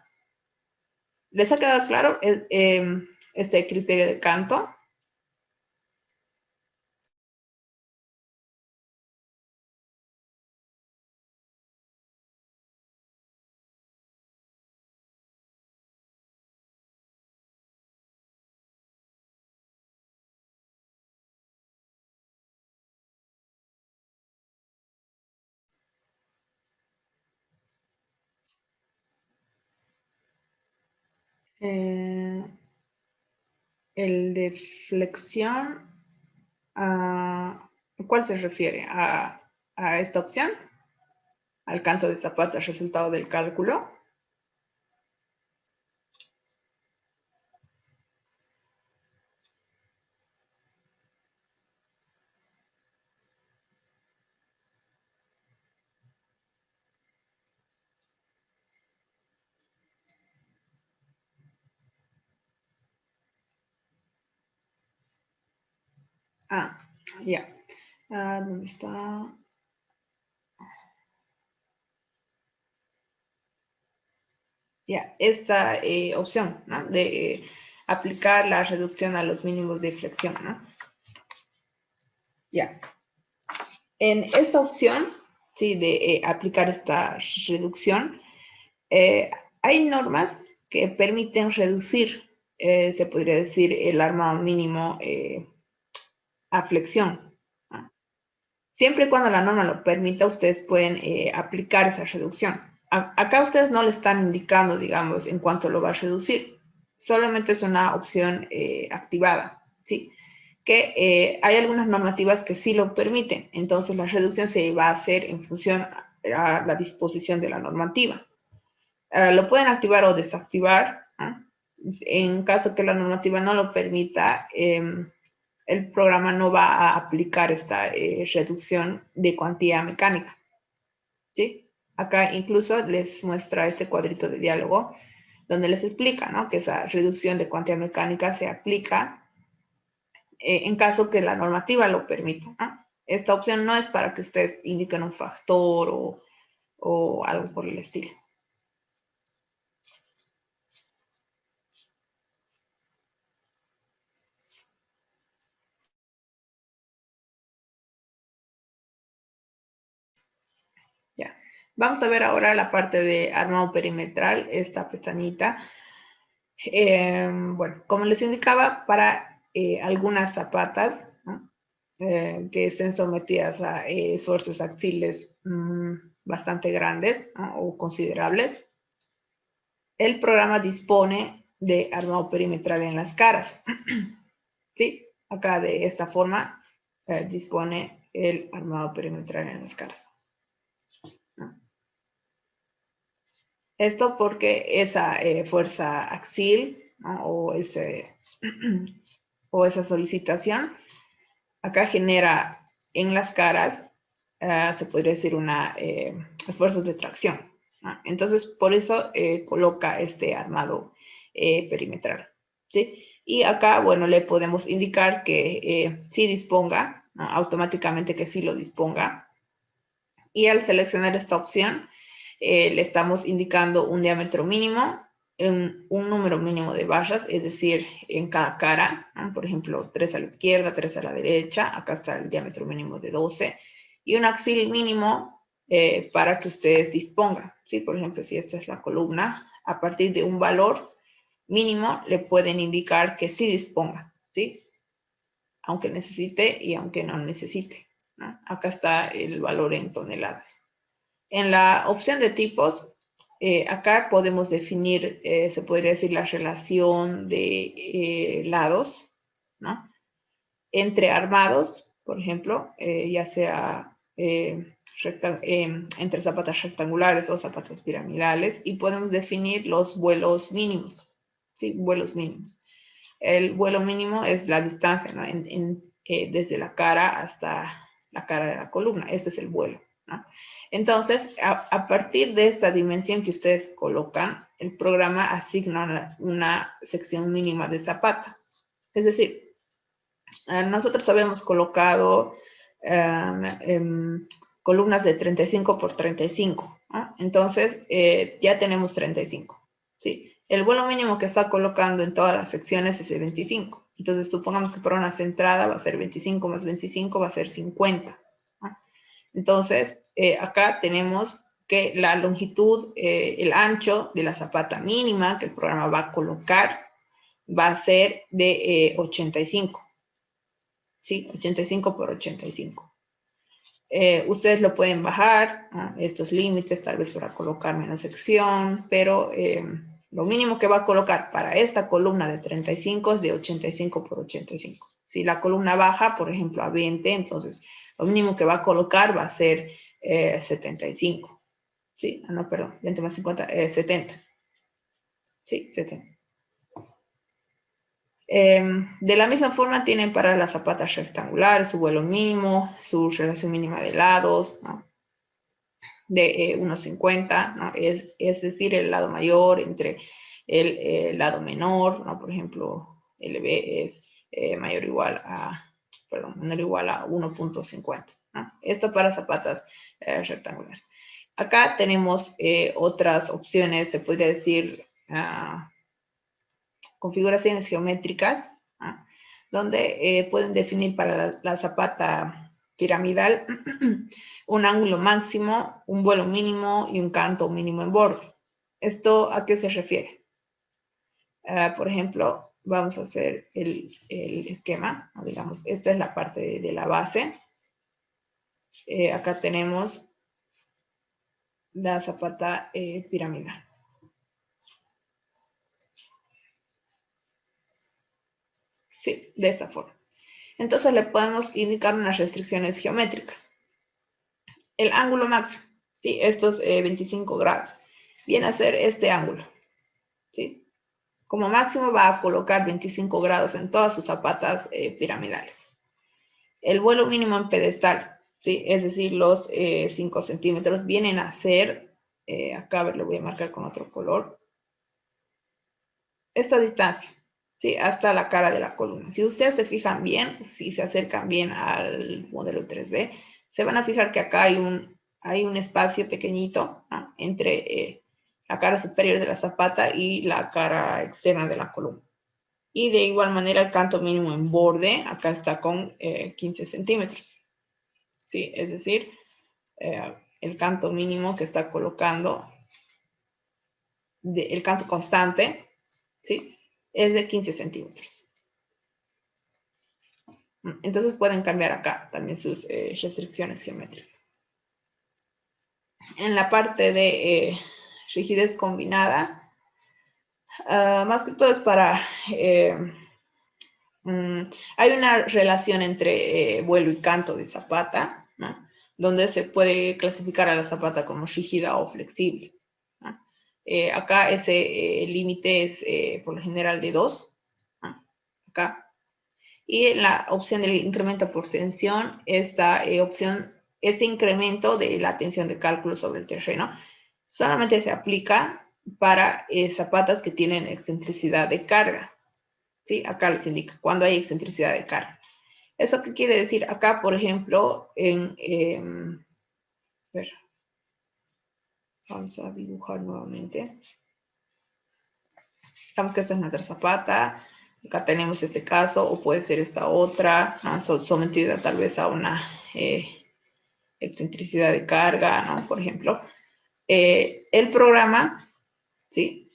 ¿Les ha quedado claro este criterio de canto? Eh, el de flexión, ¿a cuál se refiere? ¿A esta opción? ¿Al canto de zapatas resultado del cálculo? Ah, ya. ¿Dónde está? Ya, esta opción, ¿no?, de aplicar la reducción a los mínimos de flexión, ¿no? Ya. En esta opción, sí, de aplicar esta reducción, hay normas que permiten reducir, se podría decir, el armado mínimo a flexión, ¿no? Siempre y cuando la norma lo permita, ustedes pueden aplicar esa reducción. Acá ustedes no le están indicando, digamos, en cuánto lo va a reducir. Solamente es una opción activada, ¿sí? Que hay algunas normativas que sí lo permiten. Entonces, la reducción se va a hacer en función a la disposición de la normativa. Lo pueden activar o desactivar, ¿no? En caso que la normativa no lo permita, el programa no va a aplicar esta reducción de cuantía mecánica, ¿sí? Acá incluso les muestra este cuadrito de diálogo donde les explica, ¿no?, que esa reducción de cuantía mecánica se aplica en caso que la normativa lo permita, ¿no? Esta opción no es para que ustedes indiquen un factor o algo por el estilo. Ya. Vamos a ver ahora la parte de armado perimetral, esta pestañita. Bueno, como les indicaba, para algunas zapatas, ¿no?, que estén sometidas a esfuerzos axiles bastante grandes, ¿no?, o considerables, el programa dispone de armado perimetral en las caras. ¿Sí? Acá de esta forma dispone el armado perimetral en las caras. Esto porque esa fuerza axil, ¿no? o esa solicitación acá genera en las caras, se podría decir, esfuerzos de tracción, ¿no? Entonces, por eso coloca este armado perimetral, ¿sí? Y acá, bueno, le podemos indicar que sí disponga, ¿no? Automáticamente que sí lo disponga. Y al seleccionar esta opción, le estamos indicando un diámetro mínimo, un número mínimo de vallas, es decir, en cada cara, ¿no? Por ejemplo, 3 a la izquierda, 3 a la derecha, acá está el diámetro mínimo de 12, y un axil mínimo para que ustedes dispongan, ¿sí? Por ejemplo, si esta es la columna, a partir de un valor mínimo le pueden indicar que sí disponga, ¿sí? Aunque necesite y aunque no necesite, ¿no? Acá está el valor en toneladas. En la opción de tipos, acá podemos definir, se podría decir, la relación de lados, ¿no? Entre armados, por ejemplo, ya sea entre zapatas rectangulares o zapatas piramidales, y podemos definir los vuelos mínimos, ¿sí? Vuelos mínimos. El vuelo mínimo es la distancia, ¿no? Desde la cara hasta la cara de la columna. Ese es el vuelo, ¿no? Entonces, a partir de esta dimensión que ustedes colocan, el programa asigna una sección mínima de zapata. Es decir, nosotros habíamos colocado columnas de 35 por 35, ¿no? Entonces, ya tenemos 35, ¿sí? El vuelo mínimo que está colocando en todas las secciones es el 25. Entonces, supongamos que para una centrada va a ser 25 más 25, va a ser 50, ¿no? Entonces, acá tenemos que la longitud, el ancho de la zapata mínima que el programa va a colocar va a ser de 85. ¿Sí? 85 por 85. Ustedes lo pueden bajar, ¿no? Estos límites, tal vez para colocar menos sección, pero lo mínimo que va a colocar para esta columna de 35 es de 85 por 85. Si la columna baja, por ejemplo, a 20, entonces lo mínimo que va a colocar va a ser 75. ¿Sí? No, perdón, 20 más 50, 70. Sí, 70. De la misma forma tienen para las zapatas rectangulares su vuelo mínimo, su relación mínima de lados, ¿no? De 1,50, ¿no? Es decir, el lado mayor entre el lado menor, ¿no? Por ejemplo, LB es mayor o igual a, perdón, menor o igual a 1,50, ¿no? Esto para zapatas rectangulares. Acá tenemos otras opciones, se podría decir, configuraciones geométricas, ¿no? Donde pueden definir para la zapata piramidal un ángulo máximo, un vuelo mínimo y un canto mínimo en borde. ¿Esto a qué se refiere? Por ejemplo, vamos a hacer el esquema, digamos, esta es la parte de la base. Acá tenemos la zapata piramidal. Sí, de esta forma. Entonces le podemos indicar unas restricciones geométricas. El ángulo máximo, ¿sí? Estos 25 grados. Viene a ser este ángulo, ¿sí? Como máximo va a colocar 25 grados en todas sus zapatas piramidales. El vuelo mínimo en pedestal, ¿sí? Es decir, los 5 centímetros vienen a ser, acá a ver, lo voy a marcar con otro color, esta distancia, ¿sí? Hasta la cara de la columna. Si ustedes se fijan bien, si se acercan bien al modelo 3D, se van a fijar que acá hay un espacio pequeñito, ¿no? Entre la cara superior de la zapata y la cara externa de la columna. Y de igual manera el canto mínimo en borde, acá está con 15 centímetros. ¿Sí? Es decir, el canto mínimo que está colocando, el canto constante, ¿sí? Es de 15 centímetros. Entonces pueden cambiar acá también sus restricciones geométricas. En la parte de rigidez combinada, Más que todo es para... hay una relación entre vuelo y canto de zapata, ¿no? Donde se puede clasificar a la zapata como rígida o flexible, ¿no? Acá ese límite es por lo general de 2, ¿no? Acá. Y en la opción del incremento por tensión, esta opción, este incremento de la tensión de cálculo sobre el terreno solamente se aplica para zapatas que tienen excentricidad de carga. ¿Sí? Acá les indica cuando hay excentricidad de carga. ¿Eso qué quiere decir? Acá, por ejemplo, a ver, vamos a dibujar nuevamente. Digamos que esta es nuestra zapata. Acá tenemos este caso, o puede ser esta otra, ¿no? Sometida tal vez a una excentricidad de carga, ¿no? Por ejemplo. El programa, ¿sí?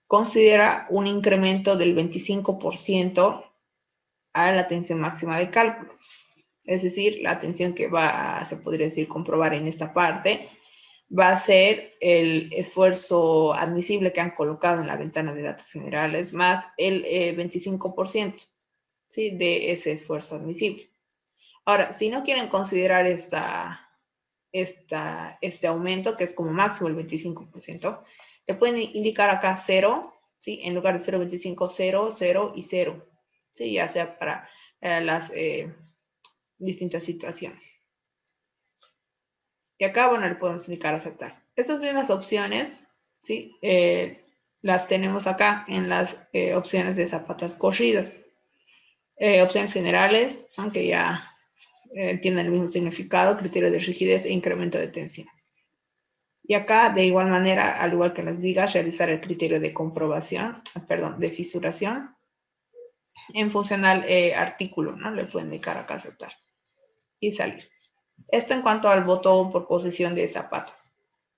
Considera un incremento del 25% a la tensión máxima de cálculo. Es decir, la tensión que va a, se podría decir, comprobar en esta parte, va a ser el esfuerzo admisible que han colocado en la ventana de datos generales, más el 25%, ¿sí? De ese esfuerzo admisible. Ahora, si no quieren considerar este aumento, que es como máximo el 25%, le pueden indicar acá 0, ¿sí? En lugar de 0,25, 0, 0 y 0, ¿sí? Ya sea para las distintas situaciones. Y acá, bueno, le podemos indicar aceptar. Estas mismas opciones, ¿sí? Las tenemos acá en las opciones de zapatas corridas. Opciones generales, aunque ya tienen el mismo significado, criterio de rigidez e incremento de tensión. Y acá, de igual manera, al igual que en las vigas, realizar el criterio de comprobación, perdón, de fisuración en funcional artículo, ¿no? Le pueden indicar acá aceptar y salir. Esto en cuanto al botón por posición de zapatos.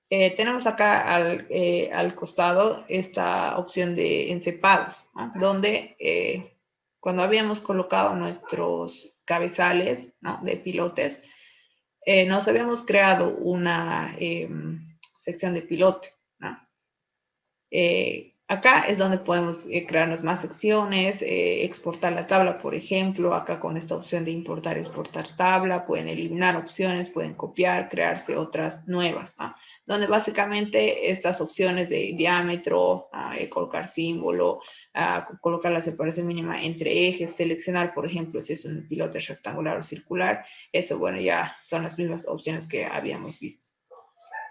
Tenemos acá al costado esta opción de encepados, ¿no? Donde cuando habíamos colocado nuestros cabezales, ¿no? De pilotes, nos habíamos creado una sección de pilote, ¿no? Acá es donde podemos crearnos más secciones, exportar la tabla, por ejemplo, acá con esta opción de importar y exportar tabla, pueden eliminar opciones, pueden copiar, crearse otras nuevas, ¿no? Donde básicamente estas opciones de diámetro, colocar símbolo, colocar la separación mínima entre ejes, seleccionar, por ejemplo, si es un pilote rectangular o circular, eso, bueno, ya son las mismas opciones que habíamos visto.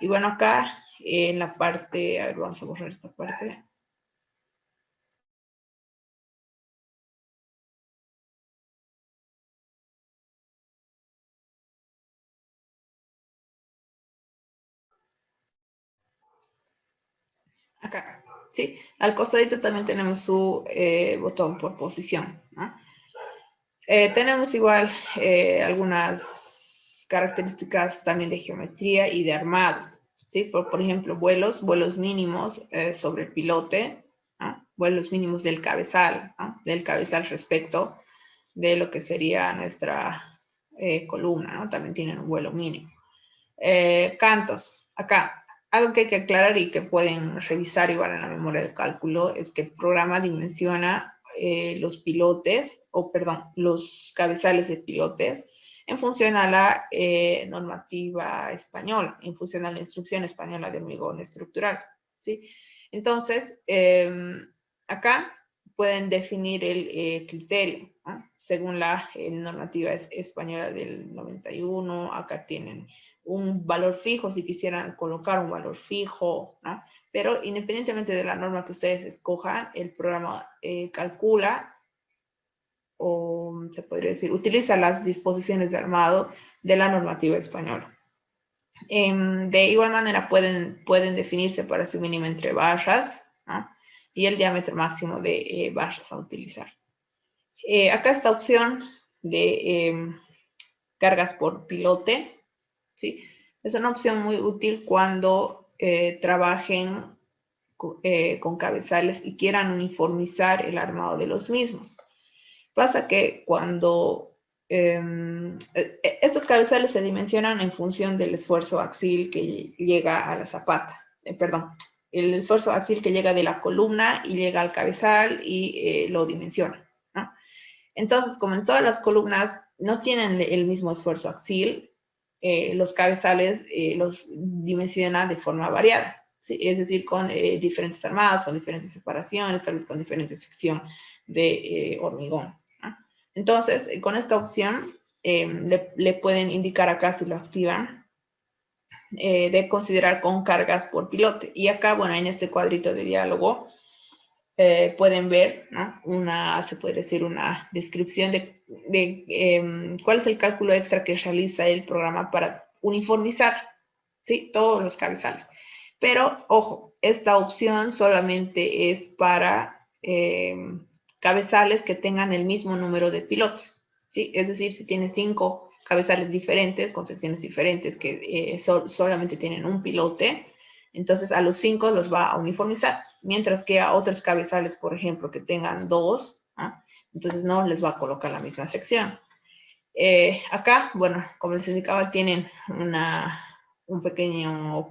Y bueno, acá en la parte, a ver, vamos a borrar esta parte. Acá, ¿sí? Al costadito también tenemos su botón por posición, ¿no? Tenemos igual algunas características también de geometría y de armados, ¿sí? Por ejemplo, vuelos mínimos sobre el pilote, ¿no? Vuelos mínimos del cabezal, ¿no? Del cabezal respecto de lo que sería nuestra columna, ¿no? También tienen un vuelo mínimo. Cantos, acá, algo que hay que aclarar y que pueden revisar igual en la memoria de cálculo es que el programa dimensiona los pilotes, o perdón, los cabezales de pilotes en función a la normativa española, en función a la instrucción española de hormigón estructural, ¿sí? Entonces, acá pueden definir el criterio, ¿no? Según la normativa española del 91, acá tienen un valor fijo si quisieran colocar un valor fijo, ¿no? Pero independientemente de la norma que ustedes escojan, el programa calcula o se podría decir, utiliza las disposiciones de armado de la normativa española. De igual manera pueden definir separación mínima entre barras, ¿no? Y el diámetro máximo de barras a utilizar. Acá esta opción de cargas por pilote, ¿sí? Es una opción muy útil cuando trabajen con cabezales y quieran uniformizar el armado de los mismos. Pasa que cuando estos cabezales se dimensionan en función del esfuerzo axil que llega a la zapata, perdón, el esfuerzo axial que llega de la columna y llega al cabezal y lo dimensiona, ¿no? Entonces, como en todas las columnas no tienen el mismo esfuerzo axial, los cabezales los dimensiona de forma variada, ¿sí? Es decir, con diferentes armados, con diferentes separaciones, tal vez con diferente sección de hormigón, ¿no? Entonces, con esta opción le pueden indicar acá si lo activan, de considerar con cargas por pilote. Y acá, bueno, en este cuadrito de diálogo, pueden ver, ¿no? Se puede decir una descripción de cuál es el cálculo extra que realiza el programa para uniformizar, ¿sí? Todos los cabezales. Pero, ojo, esta opción solamente es para cabezales que tengan el mismo número de pilotes, ¿sí? Es decir, si tiene 5 cabezales diferentes, con secciones diferentes, que solamente tienen un pilote, entonces a los 5 los va a uniformizar, mientras que a otros cabezales, por ejemplo, que tengan 2, ¿ah? Entonces no les va a colocar la misma sección. Acá, bueno, como les indicaba, tienen un pequeño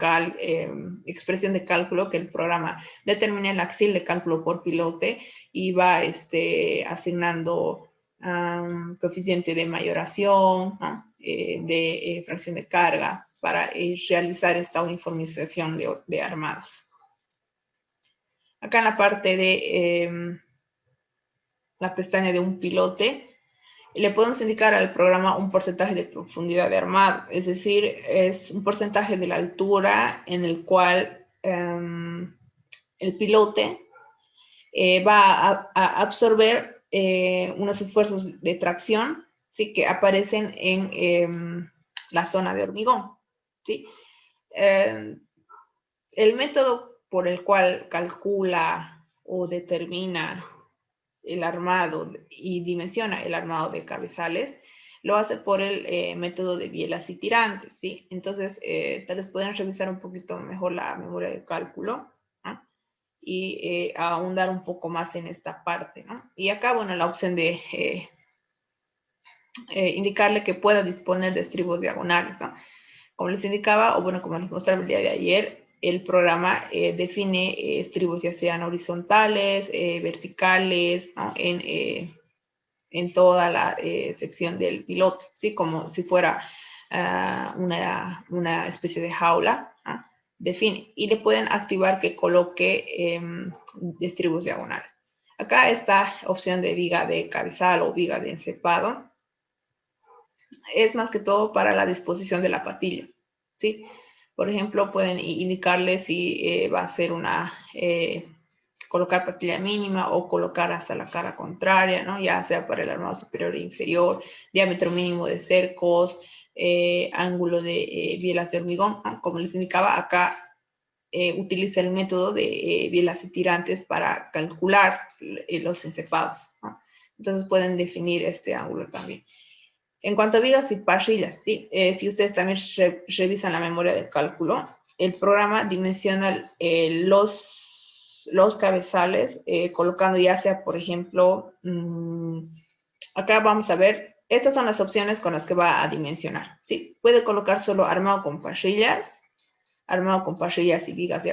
expresión de cálculo que el programa determina el axial de cálculo por pilote y va asignando coeficiente de mayoración, ¿no? De fracción de carga para realizar esta uniformización de armados. Acá en la parte de la pestaña de un pilote, le podemos indicar al programa un porcentaje de profundidad de armado, es decir, es un porcentaje de la altura en el cual el pilote va a absorber unos esfuerzos de tracción, ¿sí? Que aparecen en la zona de hormigón, ¿sí? El método por el cual calcula o determina el armado y dimensiona el armado de cabezales, lo hace por el método de bielas y tirantes, ¿sí? Entonces, tal vez pueden revisar un poquito mejor la memoria de cálculo, ¿no? Y ahondar un poco más en esta parte, ¿no? Y acá, bueno, la opción de indicarle que pueda disponer de estribos diagonales, ¿no? Como les indicaba, o bueno, como les mostraba el día de ayer, el programa define estribos ya sean horizontales, verticales, ¿no? En toda la sección del piloto, ¿sí? Como si fuera una especie de jaula, ¿no? Define. Y le pueden activar que coloque estribos diagonales. Acá esta opción de viga de cabezal o viga de encepado es más que todo para la disposición de la patilla, ¿sí? Por ejemplo, pueden indicarle si va a ser colocar patilla mínima o colocar hasta la cara contraria, ¿no? Ya sea para el armado superior e inferior, diámetro mínimo de cercos, ángulo de bielas de hormigón, ¿no? Como les indicaba, acá utiliza el método de bielas y tirantes para calcular los encepados, ¿no? Entonces pueden definir este ángulo también. En cuanto a vigas y parrillas, ¿sí? Si ustedes también revisan la memoria de cálculo, el programa dimensiona los cabezales colocando ya sea, por ejemplo, acá vamos a ver, estas son las opciones con las que va a dimensionar, ¿sí? Puede colocar solo armado con parrillas y vigas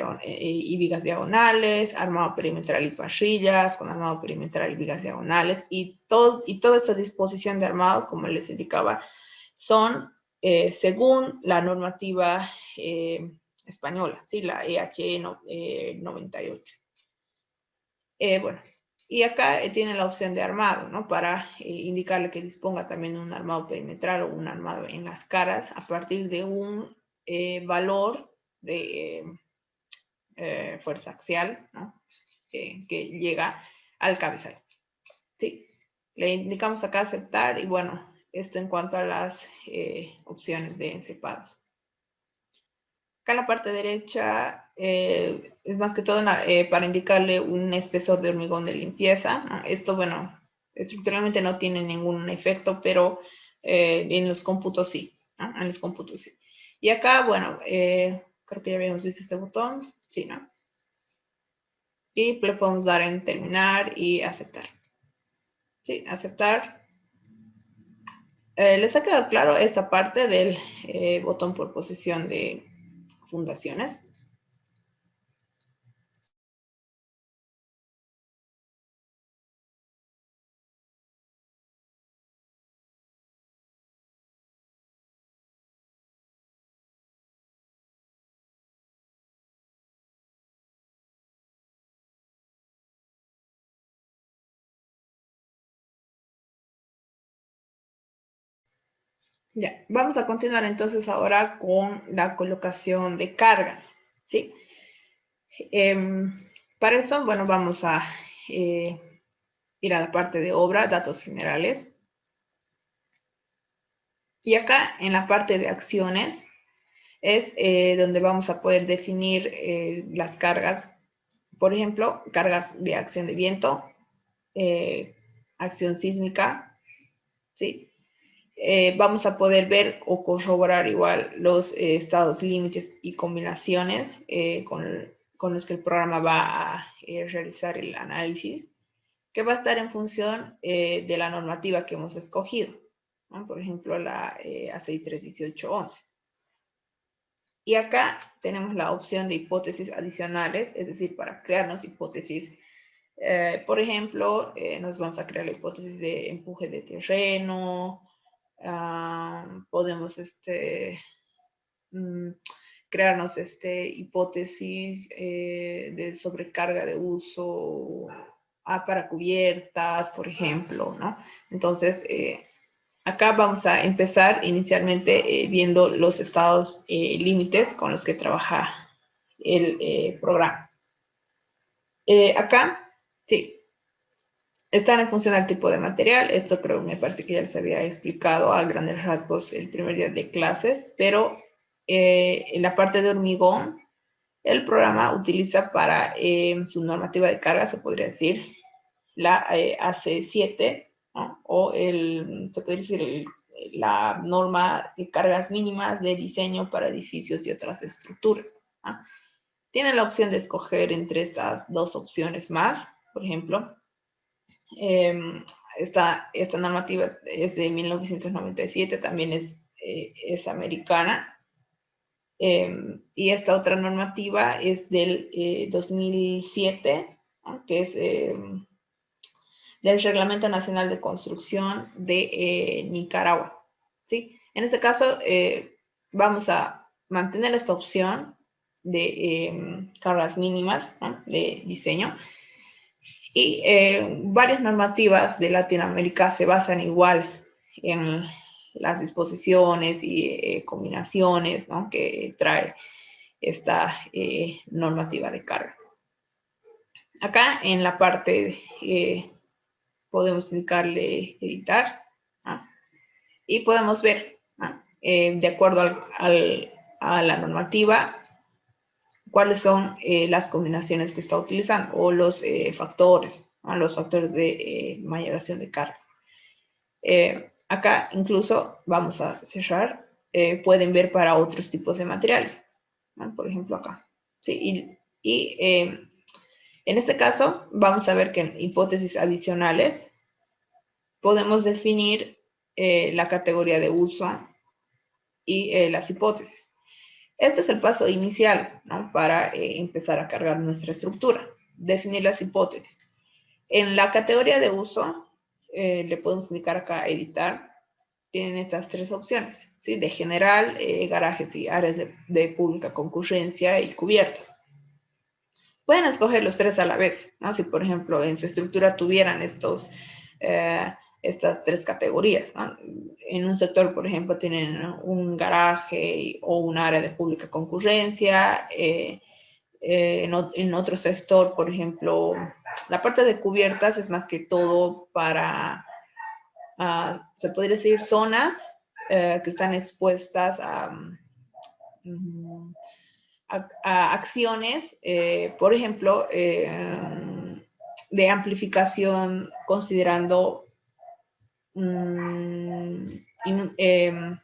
diagonales, armado perimetral y parrillas, con armado perimetral y vigas diagonales, y toda esta disposición de armados, como les indicaba, son según la normativa española, ¿sí? La EHE 98. Bueno, y acá tiene la opción de armado, ¿no? Para indicarle que disponga también un armado perimetral o un armado en las caras a partir de un valor de fuerza axial, ¿no? Que llega al cabezal, ¿sí? Le indicamos acá aceptar y bueno, esto en cuanto a las opciones de encepados. Acá en la parte derecha es más que todo para indicarle un espesor de hormigón de limpieza, ¿no? Esto, bueno, estructuralmente no tiene ningún efecto, pero en los cómputos sí, ¿no? En los cómputos sí. Y acá, bueno, creo que ya habíamos visto este botón, sí, ¿no? Y le podemos dar en terminar y aceptar. Sí, aceptar. ¿Les ha quedado claro esta parte del botón por posición de fundaciones? Ya, vamos a continuar entonces ahora con la colocación de cargas, ¿sí? Em, para eso, bueno, vamos a ir a la parte de obra, datos generales. Y acá en la parte de acciones es donde vamos a poder definir las cargas. Por ejemplo, cargas de acción de viento, eh, acción sísmica, ¿sí? Vamos a poder ver o corroborar igual los estados límites y combinaciones con los que el programa va a realizar el análisis, que va a estar en función de la normativa que hemos escogido, ¿no? Por ejemplo, la ACI 31811. Y acá tenemos la opción de hipótesis adicionales, es decir, para crearnos hipótesis. Por ejemplo, nos vamos a crear la hipótesis de empuje de terreno. Podemos mm, crearnos hipótesis de sobrecarga de uso para cubiertas, por ejemplo, ¿no? Entonces, acá vamos a empezar inicialmente viendo los estados límites con los que trabaja el programa. Acá, sí, están en función al tipo de material. Esto creo, me parece que ya les había explicado a grandes rasgos el primer día de clases, pero en la parte de hormigón, el programa utiliza para su normativa de carga, se podría decir, la AC7, ¿no? O se podría decir la norma de cargas mínimas de diseño para edificios y otras estructuras, ¿no? Tienen la opción de escoger entre estas dos opciones más, por ejemplo. Esta normativa es de 1997, también es americana. Y esta otra normativa es del 2007, ¿no? Que es del Reglamento Nacional de Construcción de Nicaragua, ¿sí? En este caso, vamos a mantener esta opción de cargas mínimas, ¿no? De diseño. Y varias normativas de Latinoamérica se basan igual en las disposiciones y combinaciones, ¿no? Que trae esta normativa de cargas. Acá en la parte podemos indicarle editar, ¿no? Y podemos ver, ¿no? De acuerdo a la normativa, cuáles son las combinaciones que está utilizando o los factores, ¿no? Los factores de mayoración de carga. Acá incluso vamos a cerrar, pueden ver para otros tipos de materiales, ¿no? Por ejemplo acá. ¿Sí? Y en este caso vamos a ver que en hipótesis adicionales podemos definir la categoría de uso y las hipótesis. Este es el paso inicial, ¿no? Para empezar a cargar nuestra estructura, definir las hipótesis. En la categoría de uso, le podemos indicar acá editar, tienen estas tres opciones, ¿sí? De general, garajes y áreas de pública concurrencia y cubiertas. Pueden escoger los tres a la vez, ¿no? Si, por ejemplo, en su estructura tuvieran estas tres categorías, ¿no? En un sector, por ejemplo, tienen un garaje o un área de pública concurrencia. En otro sector, por ejemplo, la parte de cubiertas es más que todo para, se podría decir, zonas que están expuestas a acciones, por ejemplo, de amplificación considerando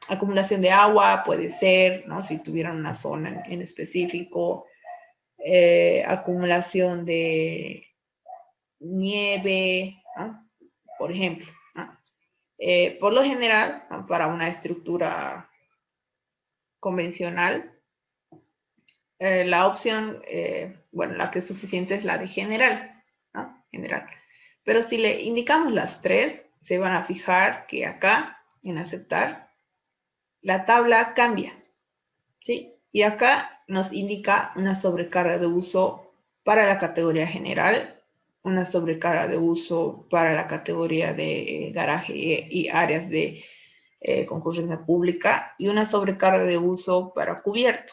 acumulación de agua, puede ser, ¿no? Si tuvieran una zona en específico, acumulación de nieve, ¿no? Por ejemplo, ¿no? Por lo general, ¿no? Para una estructura convencional, la opción, bueno, la que es suficiente es la de general, ¿no? General. Pero si le indicamos las tres, se van a fijar que acá, en aceptar, la tabla cambia, ¿sí? Y acá nos indica una sobrecarga de uso para la categoría general, una sobrecarga de uso para la categoría de garaje y áreas de concurrencia pública y una sobrecarga de uso para cubierto.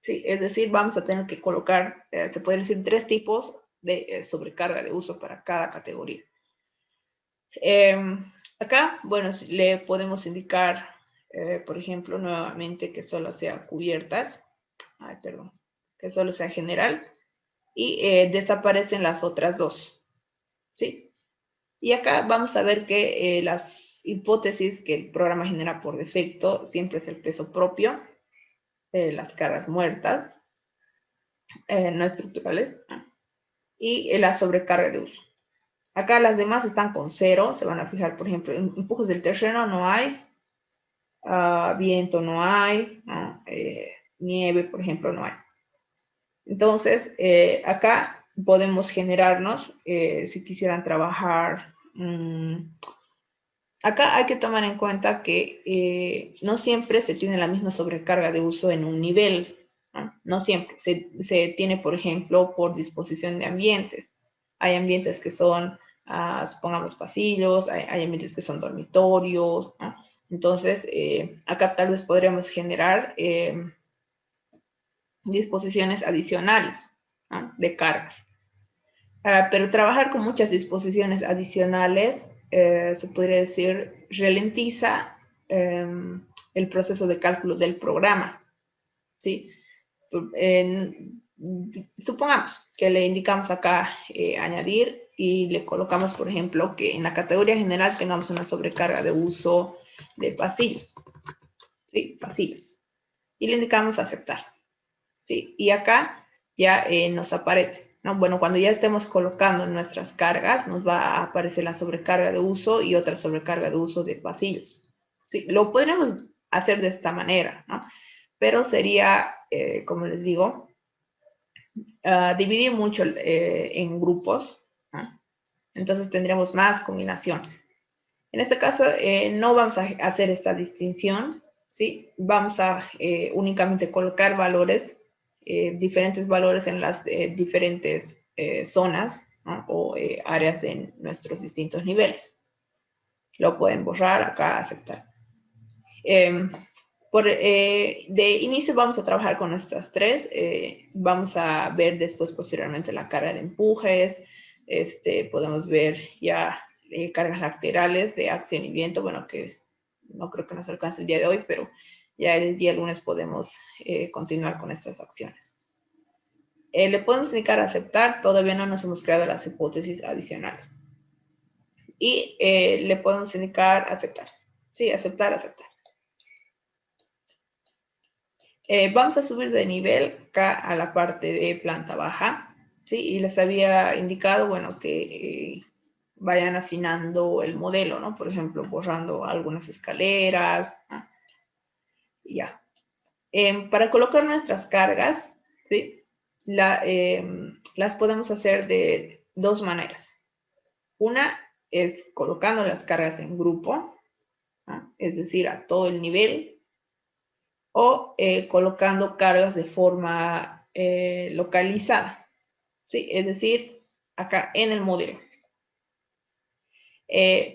¿Sí? Es decir, vamos a tener que colocar, se pueden decir, 3 tipos de sobrecarga de uso para cada categoría. Acá, bueno, le podemos indicar, por ejemplo, nuevamente que solo sea cubiertas, que solo sea general, y desaparecen las otras dos, ¿sí? Y acá vamos a ver que las hipótesis que el programa genera por defecto siempre es el peso propio, las cargas muertas, no estructurales, y la sobrecarga de uso. Acá las demás están con 0, se van a fijar, por ejemplo, empujos del terreno no hay, viento no hay, ¿no? Nieve, por ejemplo, no hay. Entonces, acá podemos generarnos, si quisieran trabajar, acá hay que tomar en cuenta que no siempre se tiene la misma sobrecarga de uso en un nivel, ¿no? No siempre, se tiene, por ejemplo, por disposición de ambientes. Hay ambientes que son, supongamos, pasillos, hay ambientes que son dormitorios, ¿no? Entonces, acá tal vez podríamos generar disposiciones adicionales, ¿no? De cargas. Pero trabajar con muchas disposiciones adicionales, se podría decir, ralentiza el proceso de cálculo del programa, ¿sí? Supongamos que le indicamos acá añadir y le colocamos, por ejemplo, que en la categoría general tengamos una sobrecarga de uso de pasillos, ¿sí? Pasillos. Y le indicamos aceptar, ¿sí? Y acá ya nos aparece, ¿no? Bueno, cuando ya estemos colocando nuestras cargas, nos va a aparecer la sobrecarga de uso y otra sobrecarga de uso de pasillos, ¿sí? Lo podríamos hacer de esta manera, ¿no? Pero sería, como les digo, dividir mucho en grupos, ¿no? Entonces tendríamos más combinaciones. En este caso, no vamos a hacer esta distinción, ¿sí? Vamos a únicamente colocar valores, diferentes valores en las diferentes zonas, ¿no? O áreas de nuestros distintos niveles. Lo pueden borrar acá, aceptar. De inicio vamos a trabajar con estas 3. Vamos a ver después posteriormente la carga de empujes. Podemos ver ya cargas laterales de acción y viento. Bueno, que no creo que nos alcance el día de hoy, pero ya el día lunes podemos continuar con estas acciones. Le podemos indicar aceptar. Todavía no nos hemos creado las hipótesis adicionales. Y le podemos indicar aceptar. Sí, aceptar, aceptar. Vamos a subir de nivel acá a la parte de planta baja, ¿sí? Y les había indicado, bueno, que vayan afinando el modelo, ¿no? Por ejemplo, borrando algunas escaleras, ¿no? Ya. Para colocar nuestras cargas, ¿sí? Las podemos hacer de 2 maneras. Una es colocando las cargas en grupo, ¿no? Es decir, a todo el nivel, o colocando cargas de forma localizada, ¿sí? Es decir, acá en el modelo.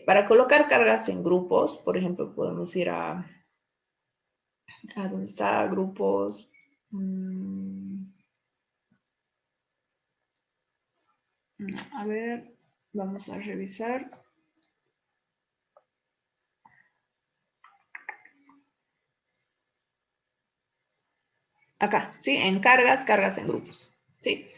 Para colocar cargas en grupos, por ejemplo, podemos ir a ¿dónde está? Grupos. A ver, vamos a revisar. Acá, ¿sí? En cargas, cargas en grupos, ¿sí?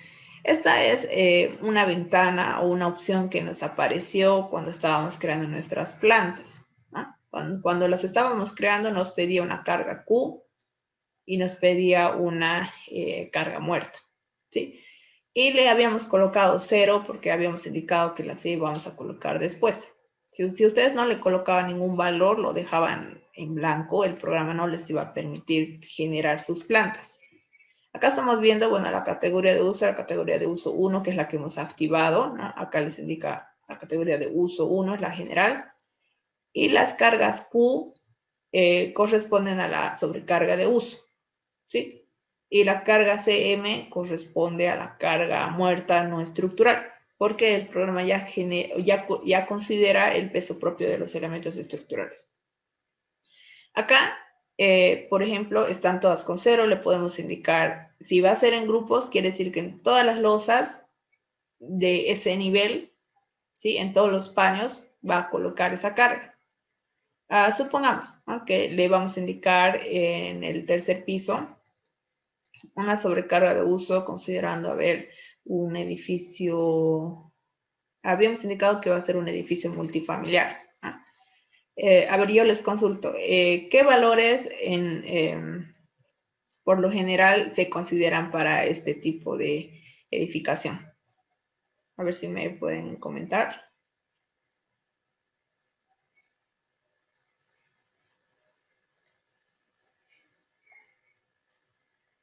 Esta es una ventana o una opción que nos apareció cuando estábamos creando nuestras plantas, ¿no? Cuando las estábamos creando nos pedía una carga Q y nos pedía una carga muerta, ¿sí? Y le habíamos colocado 0 porque habíamos indicado que las íbamos a colocar después. Si ustedes no le colocaban ningún valor, lo dejaban en blanco, el programa no les iba a permitir generar sus plantas. Acá estamos viendo, bueno, la categoría de uso 1, que es la que hemos activado, ¿no? Acá les indica la categoría de uso 1, es la general. Y las cargas Q corresponden a la sobrecarga de uso, ¿sí? Y la carga CM corresponde a la carga muerta no estructural, porque el programa ya considera el peso propio de los elementos estructurales. Acá, por ejemplo, están todas con 0, le podemos indicar, si va a ser en grupos, quiere decir que en todas las losas de ese nivel, ¿sí? En todos los paños va a colocar esa carga. Supongamos, ¿no?, que le vamos a indicar en el tercer piso una sobrecarga de uso, considerando, a ver, un edificio, habíamos indicado que va a ser un edificio multifamiliar, ¿no? A ver, yo les consulto, ¿qué valores por lo general se consideran para este tipo de edificación? A ver si me pueden comentar.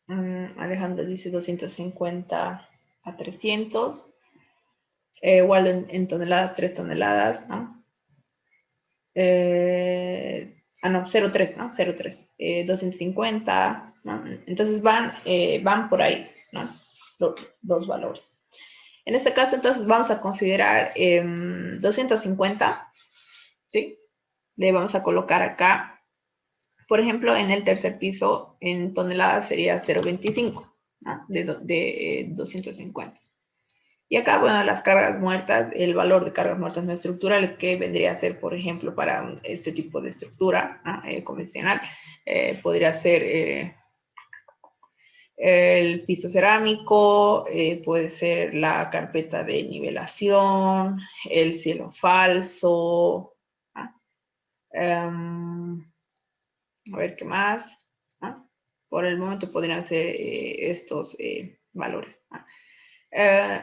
Alejandro dice 250 a 300. Waldo en toneladas, 3 toneladas, ¿no? No, 0,3, ¿no? 0,3. 250, ¿no? Entonces van por ahí, ¿no? Los valores. En este caso, entonces, vamos a considerar 250, ¿sí? Le vamos a colocar acá, por ejemplo, en el tercer piso, en toneladas sería 0,25, ¿no? De 250. Y acá, bueno, las cargas muertas, el valor de cargas muertas no estructurales, que vendría a ser, por ejemplo, para este tipo de estructura, ¿no?, convencional, podría ser el piso cerámico, puede ser la carpeta de nivelación, el cielo falso, ¿no? A ver qué más, ¿no? Por el momento podrían ser estos valores, ¿no?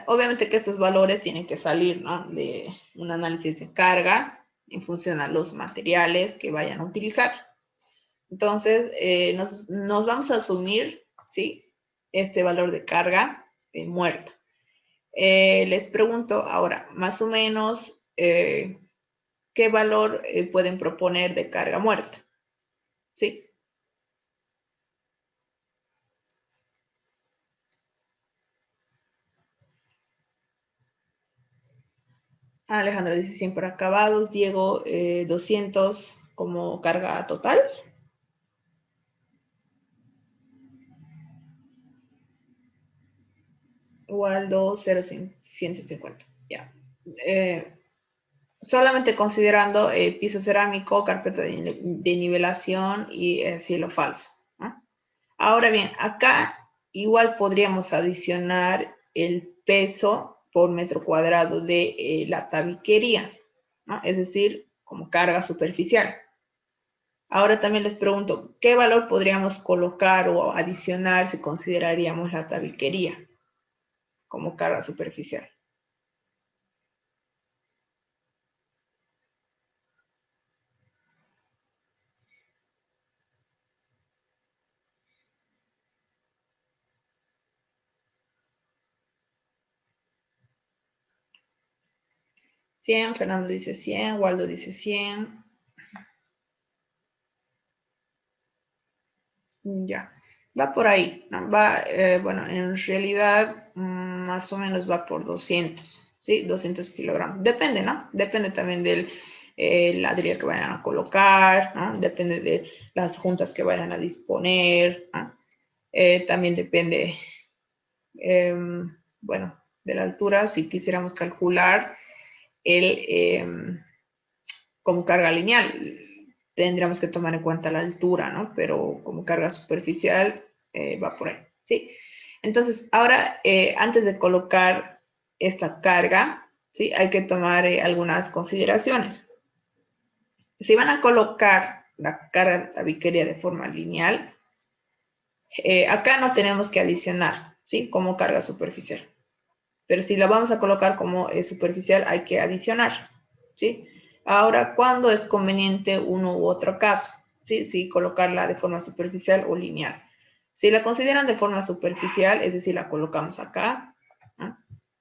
Obviamente que estos valores tienen que salir, ¿no?, de un análisis de carga en función a los materiales que vayan a utilizar. Entonces, nos vamos a asumir, ¿sí?, este valor de carga muerta. Les pregunto ahora, más o menos, ¿qué valor pueden proponer de carga muerta? ¿Sí? Alejandro dice 100 por acabados. Diego, 200 como carga total. Waldo 0,150. Ya. Solamente considerando piso cerámico, carpeta de nivelación y cielo falso, ¿no? Ahora bien, acá igual podríamos adicionar el peso por metro cuadrado de la tabiquería, ¿no? Es decir, como carga superficial. Ahora también les pregunto, ¿qué valor podríamos colocar o adicionar si consideraríamos la tabiquería como carga superficial? ¿100? Fernando dice 100, Waldo dice 100. Ya, va por ahí, ¿no? Va, bueno, en realidad más o menos va por 200, ¿sí? 200 kilogramos. Depende, ¿no? Depende también del ladrillo que vayan a colocar, ¿no? Depende de las juntas que vayan a disponer, ¿no? También depende, bueno, de la altura. Si quisiéramos calcular el como carga lineal, tendríamos que tomar en cuenta la altura, ¿no? Pero como carga superficial va por ahí, ¿sí? Entonces, ahora, antes de colocar esta carga, ¿sí?, hay que tomar algunas consideraciones. Si van a colocar la carga de tabiquería de forma lineal, acá no tenemos que adicionar, ¿sí?, como carga superficial. Pero si la vamos a colocar como superficial, hay que adicionar, ¿sí? Ahora, ¿cuándo es conveniente uno u otro caso? ¿Sí? Si colocarla de forma superficial o lineal. Si la consideran de forma superficial, es decir, la colocamos acá, ¿no?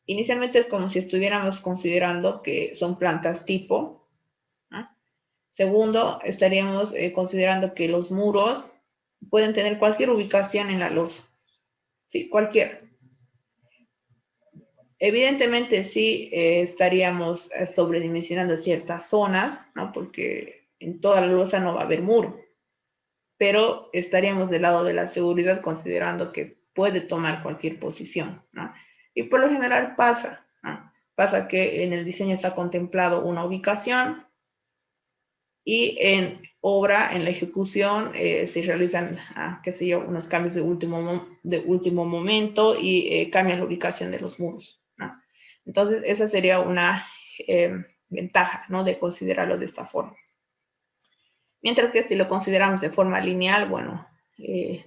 Inicialmente es como si estuviéramos considerando que son plantas tipo, ¿no? Segundo, estaríamos considerando que los muros pueden tener cualquier ubicación en la losa, ¿sí? Cualquier. Evidentemente sí estaríamos sobredimensionando ciertas zonas, ¿no? Porque en toda la losa no va a haber muro. pero estaríamos del lado de la seguridad considerando que puede tomar cualquier posición, ¿no? Y por lo general pasa, ¿no? Pasa que en el diseño está contemplado una ubicación y en obra, en la ejecución, se realizan, qué sé yo, unos cambios de último momento y cambian la ubicación de los muros, ¿no? Entonces, esa sería una ventaja, ¿no? De considerarlo de esta forma. Mientras que si lo consideramos de forma lineal, bueno,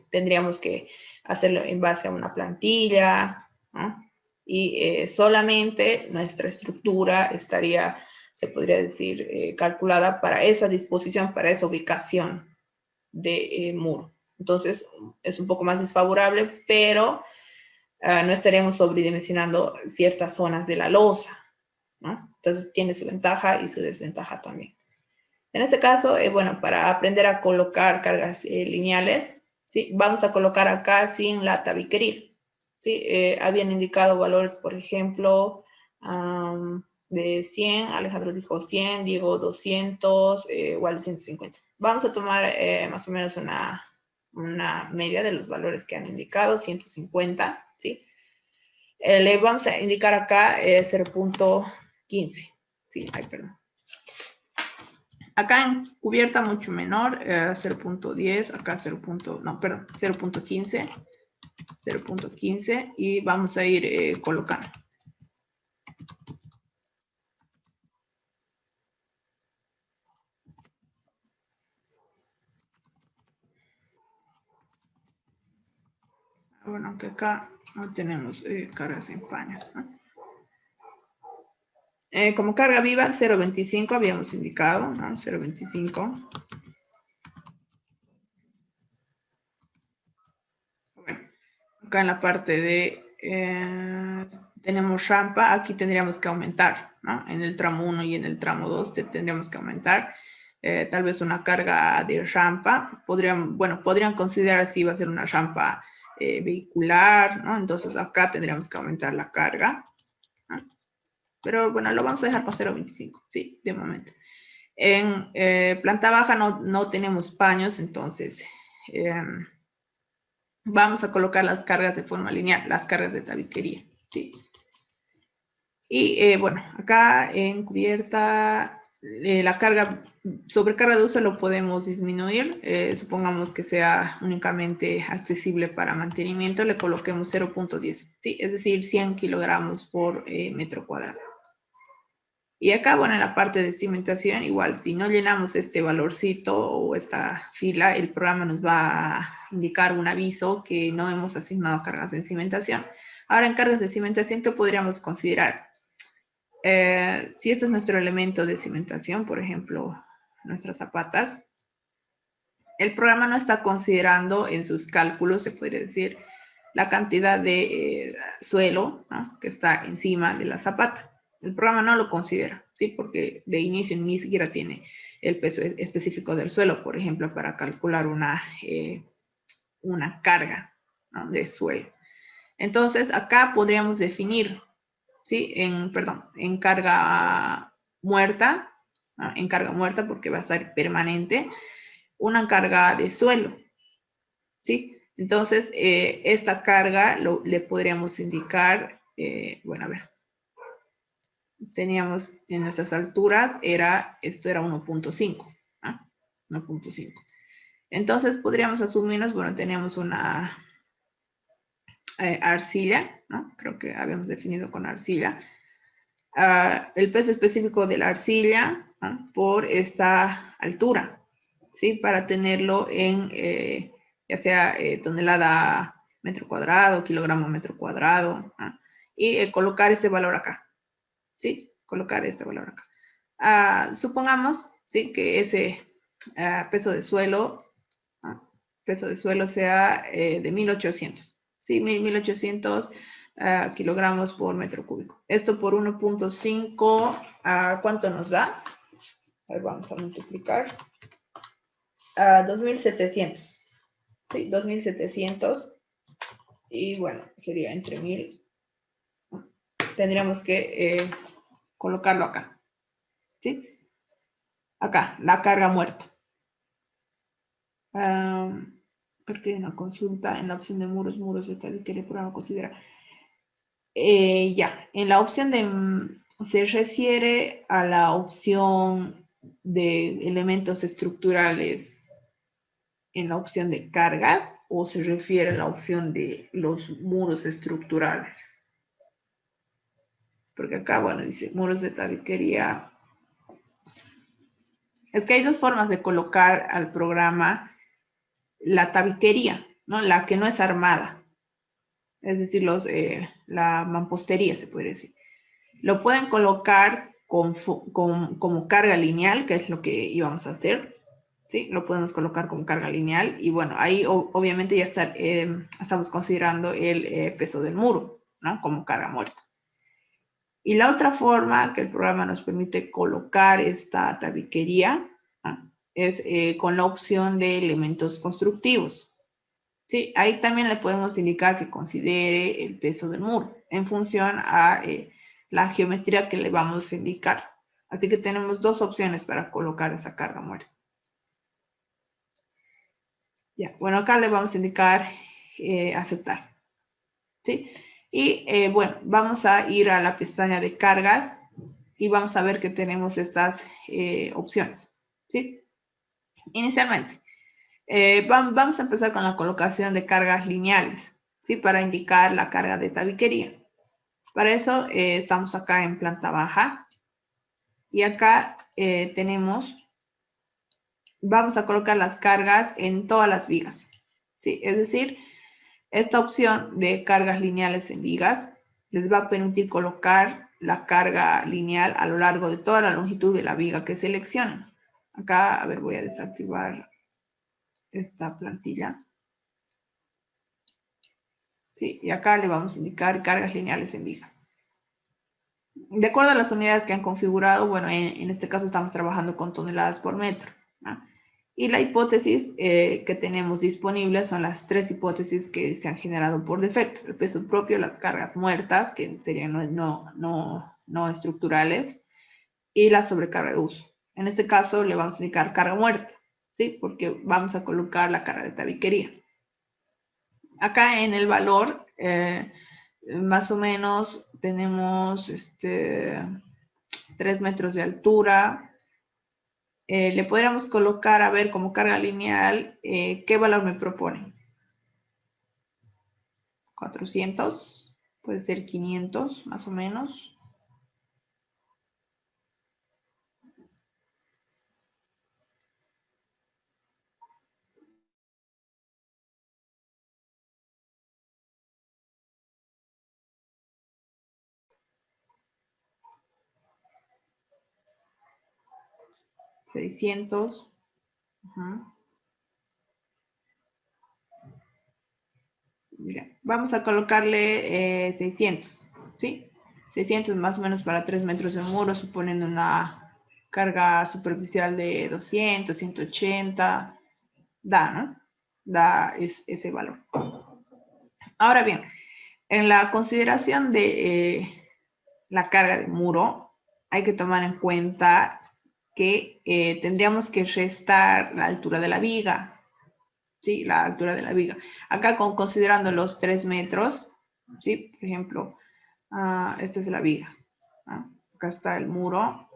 tendríamos que hacerlo en base a una plantilla, ¿no? Y solamente nuestra estructura estaría, se podría decir, calculada para esa disposición, para esa ubicación de muro. Entonces, es un poco más desfavorable, pero no estaríamos sobredimensionando ciertas zonas de la losa, ¿no? Entonces, tiene su ventaja y su desventaja también. En este caso, bueno, para aprender a colocar cargas lineales, ¿sí? Vamos a colocar acá sin la tabiquería, ¿sí? Habían indicado valores, por ejemplo, de 100, Alejandro dijo 100, Diego 200, igual 150. Vamos a tomar más o menos una media de los valores que han indicado, 150, ¿sí? Le vamos a indicar acá 0.15, ¿sí? Ay, perdón. Acá en cubierta mucho menor, 0.10, acá 0.15, 0.15 y vamos a ir colocando. Bueno, aunque acá no tenemos cargas en paños, ¿no? Como carga viva, 0.25 habíamos indicado, ¿no? 0.25. Bueno, acá en la parte de tenemos rampa, aquí tendríamos que aumentar, ¿no? En el tramo 1 y en el tramo 2 tendríamos que aumentar. Tal vez una carga de rampa, podrían considerar si va a ser una rampa vehicular, ¿no? Entonces acá tendríamos que aumentar la carga, ¿no? Pero bueno, lo vamos a dejar con 0.25, sí, de momento. En planta baja no tenemos paños, entonces vamos a colocar las cargas de forma lineal, las cargas de tabiquería, ¿sí? Y bueno, acá en cubierta, la sobrecarga de uso lo podemos disminuir. Supongamos que sea únicamente accesible para mantenimiento, le coloquemos 0.10, ¿sí? Es decir, 100 kilogramos por metro cuadrado. Y acá, bueno, en la parte de cimentación, igual, si no llenamos este valorcito o esta fila, el programa nos va a indicar un aviso que no hemos asignado cargas en cimentación. Ahora, en cargas de cimentación, ¿qué podríamos considerar? Si este es nuestro elemento de cimentación, por ejemplo, nuestras zapatas, el programa no está considerando en sus cálculos, se podría decir, la cantidad de suelo, ¿no?, que está encima de la zapata. El programa no lo considera, ¿sí? Porque de inicio ni siquiera tiene el peso específico del suelo, por ejemplo, para calcular una carga, ¿no?, de suelo. Entonces, acá podríamos definir, ¿sí? En carga muerta, ¿no?, en carga muerta porque va a ser permanente, una carga de suelo, ¿sí? Entonces, esta carga le podríamos indicar, bueno, a ver, teníamos en nuestras alturas, esto era 1.5, ¿no? 1.5. Entonces, podríamos asumirnos, bueno, teníamos una arcilla, ¿no? Creo que habíamos definido con arcilla. El peso específico de la arcilla, ¿no?, por esta altura, ¿sí? Para tenerlo en, ya sea tonelada metro cuadrado, kilogramo metro cuadrado, ¿no? Y colocar ese valor acá, ¿sí? Colocar este valor acá. Supongamos, ¿sí?, que ese peso de suelo, ¿no?, peso de suelo sea de 1800, ¿sí? 1800 kilogramos por metro cúbico. Esto por 1.5, ¿cuánto nos da? A ver, vamos a multiplicar. 2700. Sí, 2700. Y bueno, sería entre 1000. Tendríamos que colocarlo acá, ¿sí? Acá, la carga muerta. Creo que hay una consulta en la opción de muros de tabiquería, el programa considera. Ya, en la opción de, se refiere a la opción de elementos estructurales en la opción de cargas o se refiere a la opción de los muros estructurales. Porque acá, bueno, dice muros de tabiquería. Es que hay dos formas de colocar al programa la tabiquería, ¿no? La que no es armada. Es decir, la mampostería, se puede decir. Lo pueden colocar como carga lineal, que es lo que íbamos a hacer. ¿Sí? Lo podemos colocar como carga lineal. Y bueno, ahí obviamente ya estamos considerando el peso del muro, ¿no? Como carga muerta. Y la otra forma que el programa nos permite colocar esta tabiquería, ¿no? Es con la opción de elementos constructivos. Sí, ahí también le podemos indicar que considere el peso del muro en función a la geometría que le vamos a indicar. Así que tenemos dos opciones para colocar esa carga muerta. Ya, bueno, acá le vamos a indicar aceptar. ¿Sí? Y bueno, vamos a ir a la pestaña de cargas y vamos a ver que tenemos estas opciones. ¿Sí? Inicialmente, vamos a empezar con la colocación de cargas lineales, ¿sí? Para indicar la carga de tabiquería. Para eso estamos acá en planta baja y acá vamos a colocar las cargas en todas las vigas, ¿sí? Es decir, esta opción de cargas lineales en vigas les va a permitir colocar la carga lineal a lo largo de toda la longitud de la viga que seleccionen. Acá, a ver, voy a desactivar esta plantilla. ¿Sí? Y acá le vamos a indicar cargas lineales en vigas. De acuerdo a las unidades que han configurado, bueno, en este caso estamos trabajando con toneladas por metro, ¿no? Y la hipótesis que tenemos disponible son las tres hipótesis que se han generado por defecto. El peso propio, las cargas muertas, que serían no estructurales, y la sobrecarga de uso. En este caso le vamos a indicar carga muerta, ¿sí? Porque vamos a colocar la carga de tabiquería. Acá en el valor, más o menos tenemos 3 metros de altura. Le podríamos colocar, a ver, como carga lineal, ¿qué valor me propone? 400, puede ser 500, más o menos. $600. Mira, vamos a colocarle 600, ¿sí? 600 más o menos para 3 metros de muro, suponiendo una carga superficial de 200, 180, da, ¿no? Da ese valor. Ahora bien, en la consideración de la carga de muro, hay que tomar en cuenta que tendríamos que restar la altura de la viga, ¿sí? La altura de la viga. Acá considerando los 3 metros, ¿sí? Por ejemplo, esta es la viga, ¿no? Acá está el muro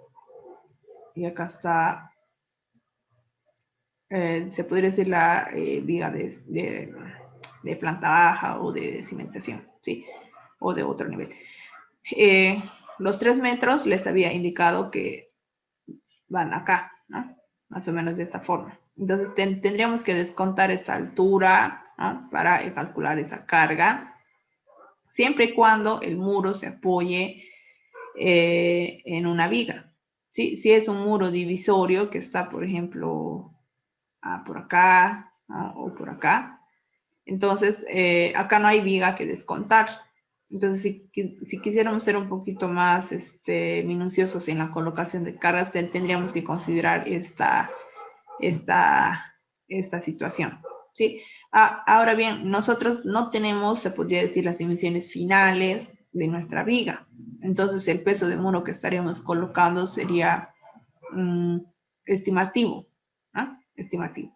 y acá está, se podría decir la viga de planta baja o de cimentación, ¿sí? O de otro nivel. Los 3 metros les había indicado que van acá, ¿no? Más o menos de esta forma. Entonces tendríamos que descontar esta altura, ¿no? Para calcular esa carga, siempre y cuando el muro se apoye en una viga. ¿Sí? Si es un muro divisorio que está, por ejemplo, por acá, ¿no? O por acá, entonces acá no hay viga que descontar. Entonces, si quisiéramos ser un poquito más minuciosos en la colocación de cargas, tendríamos que considerar esta situación, ¿sí? Ahora bien, nosotros no tenemos, se podría decir, las dimensiones finales de nuestra viga. Entonces, el peso de muro que estaríamos colocando sería estimativo, ¿no? Estimativo.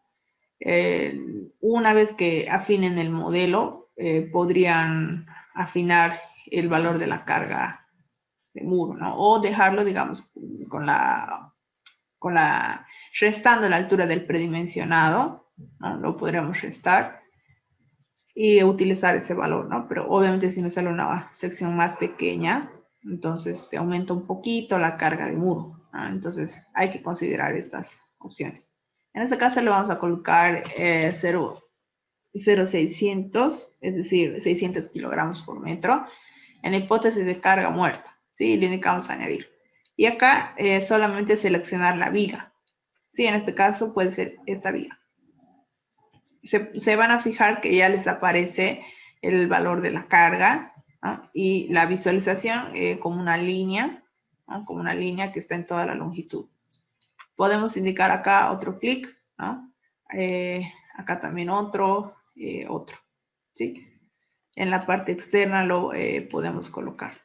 Una vez que afinen el modelo, podrían afinar el valor de la carga de muro, ¿no? O dejarlo, digamos, restando la altura del predimensionado, ¿no? Lo podríamos restar y utilizar ese valor, ¿no? Pero obviamente si me sale una sección más pequeña, entonces se aumenta un poquito la carga de muro, ¿no? Entonces hay que considerar estas opciones. En este caso le vamos a colocar 0,600, es decir, 600 kilogramos por metro, en la hipótesis de carga muerta, ¿sí? Le indicamos añadir. Y acá solamente seleccionar la viga, ¿sí? En este caso puede ser esta viga. Se van a fijar que ya les aparece el valor de la carga, ¿no? Y la visualización como una línea, ¿no? Como una línea que está en toda la longitud. Podemos indicar acá otro clic, ¿no? Acá también otro, ¿sí? En la parte externa lo podemos colocar.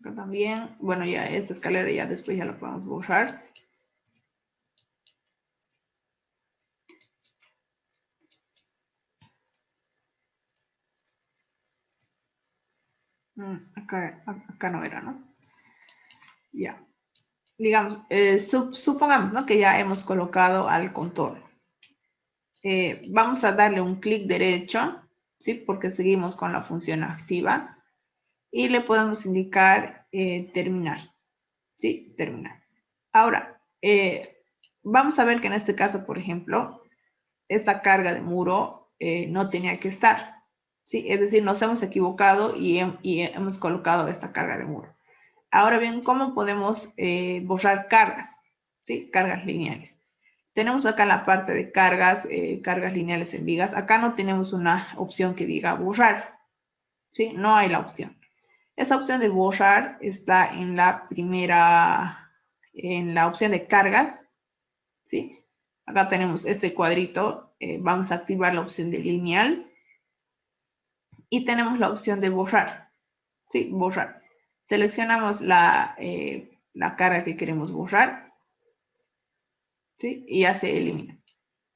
Acá también, bueno, ya esta escalera ya después ya la podemos borrar. Acá no era, ¿no? Ya. Digamos, supongamos, ¿no? Que ya hemos colocado al contorno. Vamos a darle un clic derecho, ¿sí? Porque seguimos con la función activa. Y le podemos indicar terminar, ¿sí? Terminar. Ahora, vamos a ver que en este caso, por ejemplo, esta carga de muro no tenía que estar, ¿sí? Es decir, nos hemos equivocado y hemos colocado esta carga de muro. Ahora bien, ¿cómo podemos borrar cargas? ¿Sí? Cargas lineales. Tenemos acá la parte de cargas, cargas lineales en vigas. Acá no tenemos una opción que diga borrar, ¿sí? No hay la opción. Esa opción de borrar está en la primera, en la opción de cargas, ¿sí? Acá tenemos este cuadrito, vamos a activar la opción de lineal y tenemos la opción de borrar, ¿sí? Borrar. Seleccionamos la carga que queremos borrar, ¿sí? Y ya se elimina.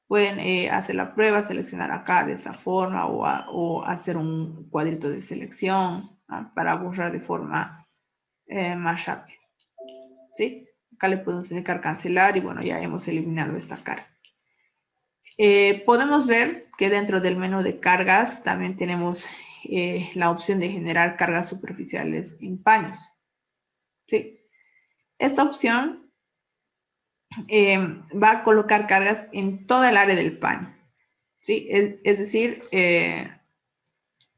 Pueden hacer la prueba, seleccionar acá de esta forma o hacer un cuadrito de selección, ¿no? Para borrar de forma más rápida, ¿sí? Acá le podemos indicar cancelar y bueno, ya hemos eliminado esta carga. Podemos ver que dentro del menú de cargas también tenemos la opción de generar cargas superficiales en paños, ¿sí? Esta opción va a colocar cargas en toda el área del paño, ¿sí? Es decir,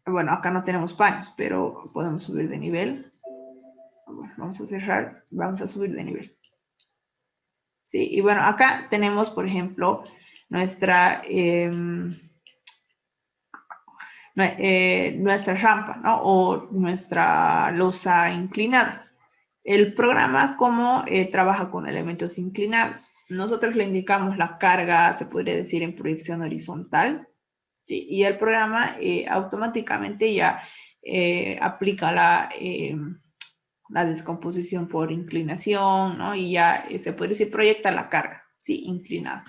bueno, acá no tenemos paños, pero podemos subir de nivel. Bueno, vamos a cerrar, vamos a subir de nivel. ¿Sí? Y bueno, acá tenemos, por ejemplo, nuestra rampa, ¿no? O nuestra losa inclinada. El programa, ¿cómo trabaja con elementos inclinados? Nosotros le indicamos la carga, se podría decir, en proyección horizontal, ¿sí? Y el programa automáticamente ya aplica la descomposición por inclinación, ¿no? Y ya se puede decir, proyecta la carga, ¿sí? Inclinada.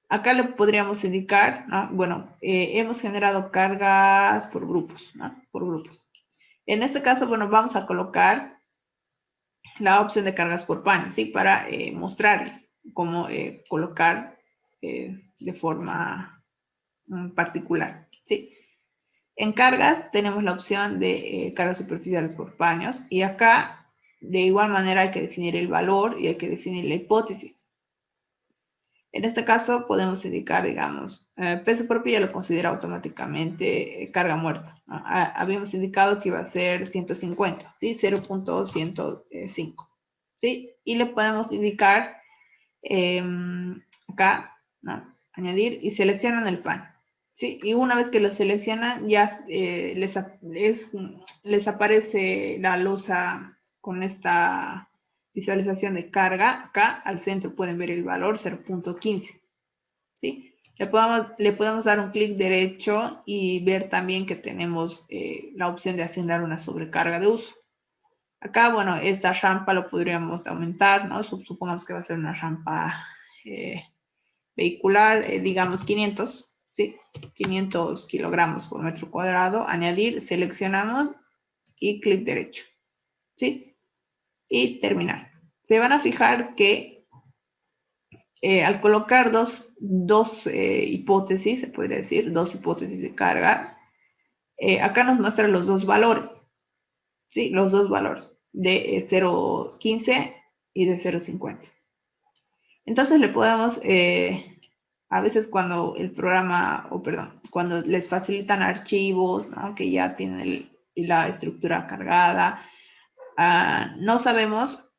Acá le podríamos indicar, ¿no? Bueno, hemos generado cargas por grupos, ¿no? Por grupos. En este caso, bueno, vamos a colocar la opción de cargas por paño, ¿sí? Para mostrarles cómo colocar de forma particular, ¿sí? En cargas tenemos la opción de cargas superficiales por paños y acá de igual manera hay que definir el valor y hay que definir la hipótesis. En este caso podemos indicar, digamos, peso propio ya lo considera automáticamente carga muerta, ¿no? Habíamos indicado que iba a ser 150, ¿sí? 0.105, ¿sí? Y le podemos indicar acá, ¿no? Añadir y seleccionan el pan, ¿sí? Y una vez que lo seleccionan ya les aparece la losa con esta visualización de carga. Acá al centro pueden ver el valor 0.15, ¿sí? Le podemos dar un clic derecho y ver también que tenemos la opción de asignar una sobrecarga de uso. Acá, bueno, esta rampa lo podríamos aumentar, ¿no? Supongamos que va a ser una rampa vehicular, digamos 500, ¿sí? 500 kilogramos por metro cuadrado. Añadir, seleccionamos y clic derecho, ¿sí? Y terminar. Se van a fijar que al colocar dos hipótesis, se podría decir, dos hipótesis de carga, acá nos muestra los dos valores, ¿sí? Los dos valores de 0,15 y de 0,50. Entonces le podemos, a veces cuando el programa, o perdón, cuando les facilitan archivos, ¿no? Que ya tienen la estructura cargada, no sabemos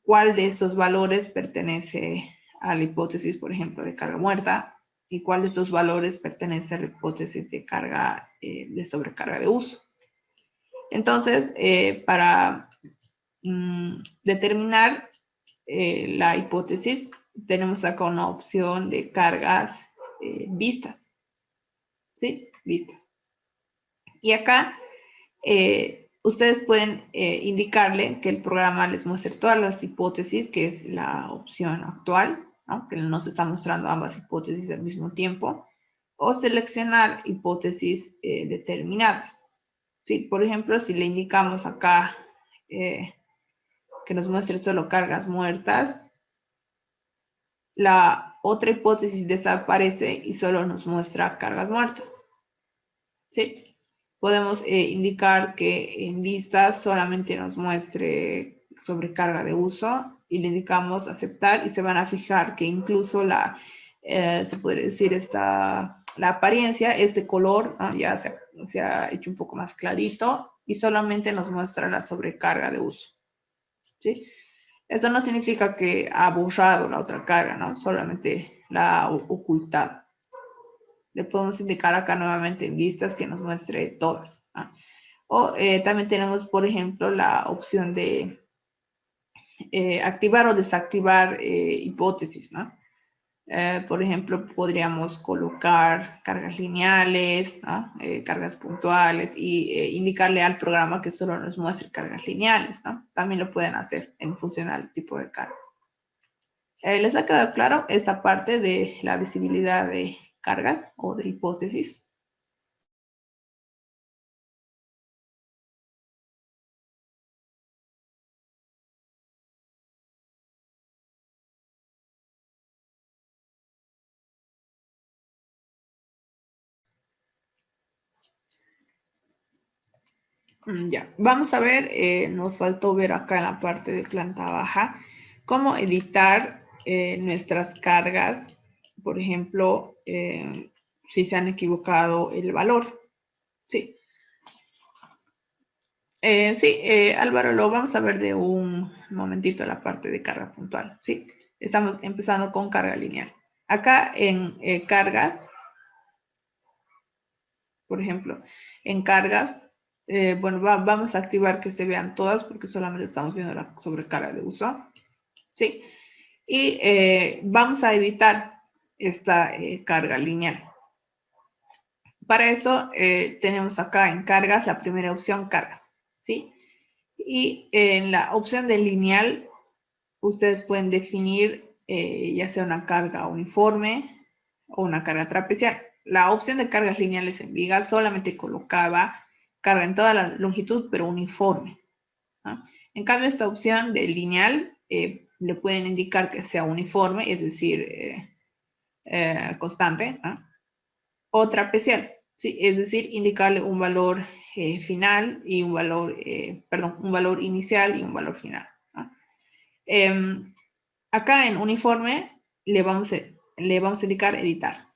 cuál de estos valores pertenece a la hipótesis, por ejemplo, de carga muerta, y cuál de estos valores pertenece a la hipótesis de carga, de sobrecarga de uso. Entonces, para determinar la hipótesis, tenemos acá una opción de cargas vistas, ¿sí? Vistas. Y acá ustedes pueden indicarle que el programa les muestre todas las hipótesis, que es la opción actual, ¿no? Que nos está mostrando ambas hipótesis al mismo tiempo, o seleccionar hipótesis determinadas. ¿Sí? Por ejemplo, si le indicamos acá que nos muestre solo cargas muertas, la otra hipótesis desaparece y solo nos muestra cargas muertas. ¿Sí? Podemos indicar que en vistas solamente nos muestre sobrecarga de uso y le indicamos aceptar y se van a fijar que incluso se puede decir la apariencia, este color, ¿no? Ya se ha hecho un poco más clarito y solamente nos muestra la sobrecarga de uso. ¿Sí? Esto no significa que ha borrado la otra carga, ¿no? Solamente la ha ocultado. Le podemos indicar acá nuevamente en vistas que nos muestre todas, ¿no? O también tenemos, por ejemplo, la opción de activar o desactivar hipótesis, ¿no? Por ejemplo, podríamos colocar cargas lineales, ¿no? Cargas puntuales y indicarle al programa que solo nos muestre cargas lineales, ¿no? También lo pueden hacer en función al tipo de carga. ¿Les ha quedado claro esta parte de la visibilidad de cargas o de hipótesis? Ya, vamos a ver, nos faltó ver acá en la parte de planta baja, cómo editar nuestras cargas, por ejemplo, si se han equivocado el valor. Sí, Álvaro, lo vamos a ver de un momentito la parte de carga puntual. Sí, estamos empezando con carga lineal. Acá en cargas, por ejemplo, en cargas, bueno, vamos a activar que se vean todas porque solamente estamos viendo la sobrecarga de uso. ¿Sí? Y vamos a editar esta carga lineal. Para eso tenemos acá en cargas la primera opción, cargas. ¿Sí? Y en la opción de lineal, ustedes pueden definir ya sea una carga uniforme o una carga trapezial. La opción de cargas lineales en vigas solamente colocaba carga en toda la longitud, pero uniforme, ¿no? En cambio, esta opción de lineal le pueden indicar que sea uniforme, es decir, constante, ¿no? O trapezial, ¿sí? Es decir, indicarle un valor final y un valor, perdón, un valor inicial y un valor final, ¿no? Acá en uniforme le vamos a indicar editar.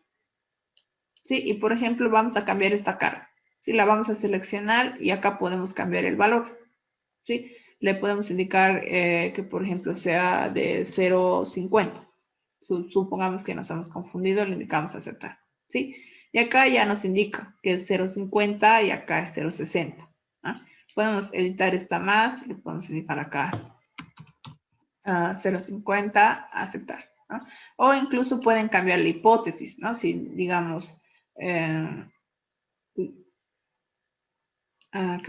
¿Sí? Y por ejemplo, vamos a cambiar esta carga. ¿Sí? La vamos a seleccionar y acá podemos cambiar el valor. ¿Sí? Le podemos indicar que, por ejemplo, sea de 0,50. Supongamos que nos hemos confundido, le indicamos aceptar. ¿Sí? Y acá ya nos indica que es 0,50 y acá es 0,60. ¿No? Podemos editar esta más, le podemos indicar acá 0,50, aceptar. ¿no? O incluso pueden cambiar la hipótesis, ¿no? Si, digamos, ¿qué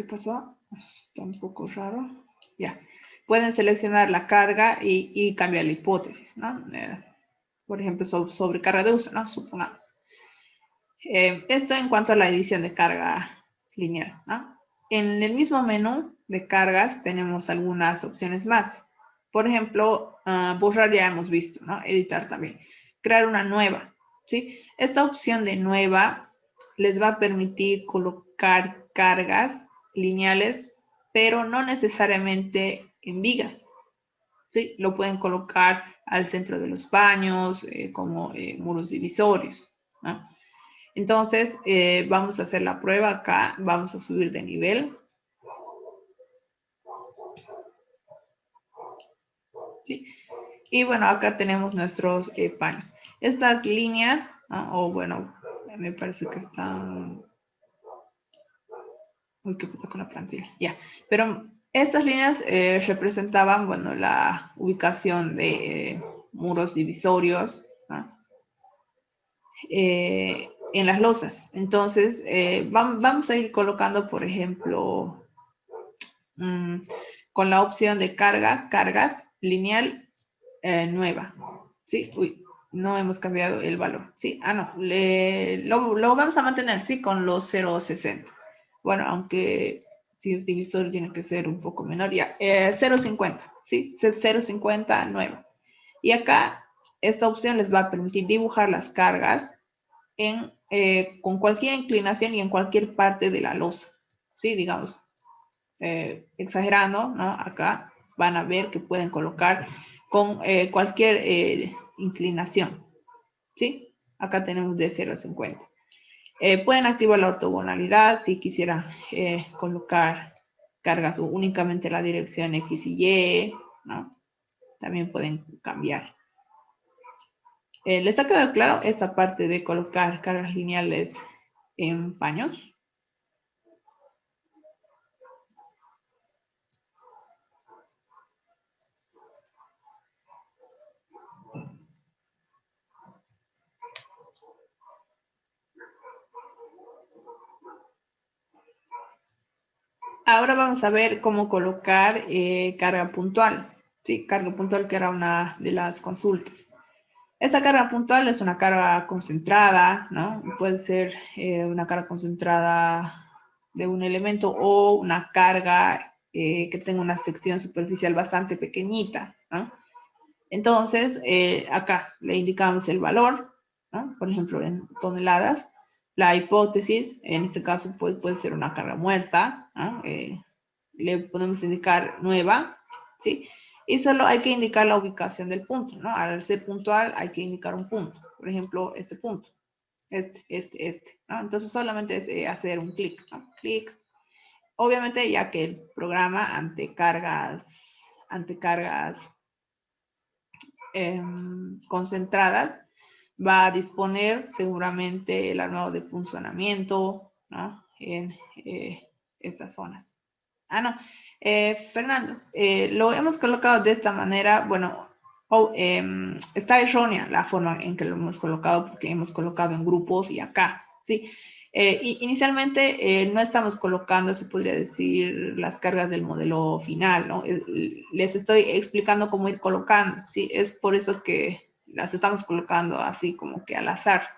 pasó? Está un poco raro. Ya. Pueden seleccionar la carga y cambiar la hipótesis, ¿no? Por ejemplo, sobrecarga de uso, ¿no? Supongamos. Esto en cuanto a la edición de carga lineal, ¿no? En el mismo menú de cargas tenemos algunas opciones más. Por ejemplo, borrar ya hemos visto, ¿no? Editar también. Crear una nueva, ¿sí? Esta opción de nueva les va a permitir colocar cargas lineales, pero no necesariamente en vigas, ¿sí? Lo pueden colocar al centro de los baños, como muros divisorios, ¿no? Entonces, vamos a hacer la prueba acá. Vamos a subir de nivel. ¿Sí? Y bueno, acá tenemos nuestros paños. Estas líneas, ¿no? O bueno, me parece que están... Uy, ¿qué pasa con la plantilla? Ya, pero estas líneas representaban, bueno, la ubicación de muros divisorios, ¿no? En las losas. Entonces, vamos a ir colocando, por ejemplo, con la opción de cargas, lineal, nueva. ¿Sí? Uy, no hemos cambiado el valor. ¿Sí? No, lo vamos a mantener, ¿sí? Con los 0,60. Bueno, aunque si es divisor tiene que ser un poco menor. Ya, 0,50, ¿sí? 0,50 nueva. Y acá, esta opción les va a permitir dibujar las cargas con cualquier inclinación y en cualquier parte de la losa. ¿Sí? Digamos, exagerando, ¿no? Acá van a ver que pueden colocar con cualquier inclinación, ¿sí? Acá tenemos de 0 a 50. Pueden activar la ortogonalidad si quisieran colocar cargas únicamente la dirección X y Y, ¿no? También pueden cambiar. ¿Les ha quedado claro esta parte de colocar cargas lineales en paños? Ahora vamos a ver cómo colocar carga puntual. Sí, carga puntual que era una de las consultas. Esta carga puntual es una carga concentrada, ¿no? Puede ser una carga concentrada de un elemento o una carga que tenga una sección superficial bastante pequeñita, ¿no? Entonces, acá le indicamos el valor, ¿no? Por ejemplo, en toneladas. La hipótesis, en este caso, puede ser una carga muerta, ¿no? Le podemos indicar nueva, ¿sí? Y solo hay que indicar la ubicación del punto, ¿no? Al ser puntual hay que indicar un punto. Por ejemplo, este punto, ¿no? Entonces solamente es hacer un clic, ¿no? Clic. Obviamente, ya que el programa ante cargas concentradas va a disponer seguramente el armado de funcionamiento, ¿no? En estas zonas. No. Fernando, lo hemos colocado de esta manera, bueno, está errónea la forma en que lo hemos colocado porque hemos colocado en grupos y acá, ¿sí? Inicialmente no estamos colocando, se podría decir, las cargas del modelo final, ¿no? Les estoy explicando cómo ir colocando, ¿sí? Es por eso que las estamos colocando así como que al azar.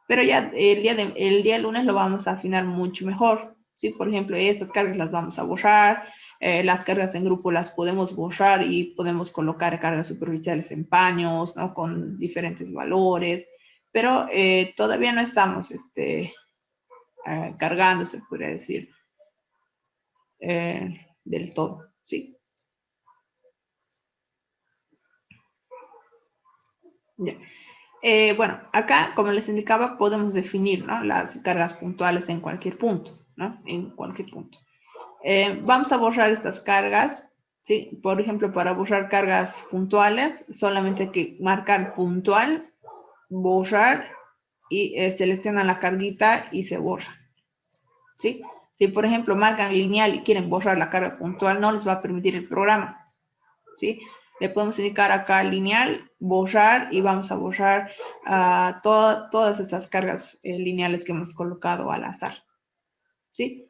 Pero ya el día lunes lo vamos a afinar mucho mejor, ¿sí? Por ejemplo, estas cargas las vamos a borrar, las cargas en grupo las podemos borrar y podemos colocar cargas superficiales en paños, ¿no? Con diferentes valores, pero todavía no estamos cargando, se podría decir, del todo, ¿sí? Ya. Bueno, acá, como les indicaba, podemos definir, ¿no? Las cargas puntuales en cualquier punto, ¿no? En cualquier punto. Vamos a borrar estas cargas, ¿sí? Por ejemplo, para borrar cargas puntuales, solamente hay que marcar puntual, borrar y seleccionan la carguita y se borra, ¿sí? Si, por ejemplo, marcan lineal y quieren borrar la carga puntual, no les va a permitir el programa, ¿sí? Le podemos indicar acá lineal, borrar, y vamos a borrar todas estas cargas lineales que hemos colocado al azar. ¿Sí?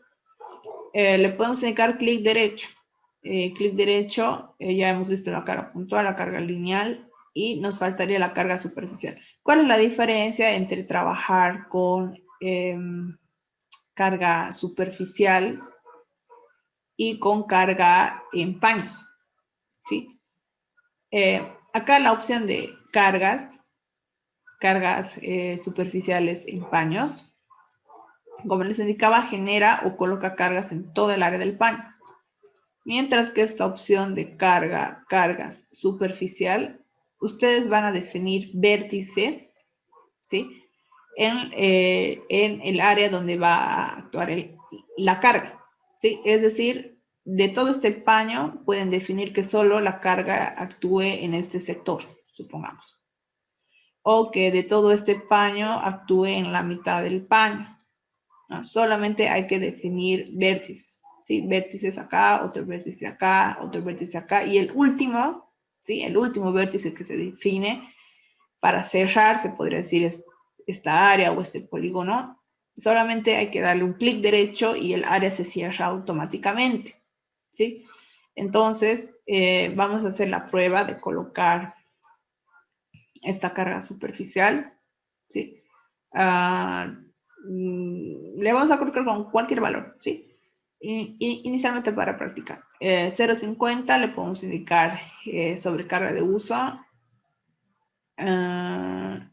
Le podemos indicar clic derecho. Clic derecho, ya hemos visto la carga puntual, la carga lineal, y nos faltaría la carga superficial. ¿Cuál es la diferencia entre trabajar con carga superficial y con carga en paños? ¿Sí? Acá la opción de cargas superficiales en paños, como les indicaba, genera o coloca cargas en todo el área del paño. Mientras que esta opción de cargas superficial, ustedes van a definir vértices, ¿sí? En el área donde va a actuar la carga, ¿sí? Es decir, de todo este paño pueden definir que solo la carga actúe en este sector, supongamos. O que de todo este paño actúe en la mitad del paño, ¿no? Solamente hay que definir vértices, ¿sí? Vértices acá, otro vértice acá, otro vértice acá, y el último, ¿sí? El último vértice que se define para cerrar, se podría decir, esta área o este polígono, solamente hay que darle un clic derecho y el área se cierra automáticamente, ¿sí? Entonces, vamos a hacer la prueba de colocar esta carga superficial, ¿sí? Le vamos a colocar con cualquier valor, ¿sí? Inicialmente para practicar. 0.50 le podemos indicar sobrecarga de uso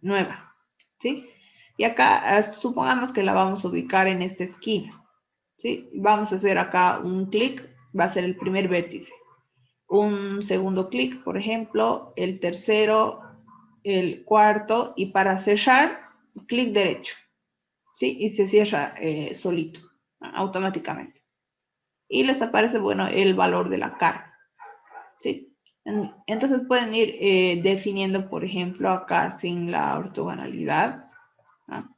nueva, ¿sí? Y acá supongamos que la vamos a ubicar en esta esquina, ¿sí? Vamos a hacer acá un clic, va a ser el primer vértice. Un segundo clic, por ejemplo, el tercero, el cuarto, y para cerrar, clic derecho, ¿sí? Y se cierra solito, automáticamente. Y les aparece, bueno, el valor de la carga, ¿sí? Entonces pueden ir definiendo, por ejemplo, acá sin la ortogonalidad, ¿no?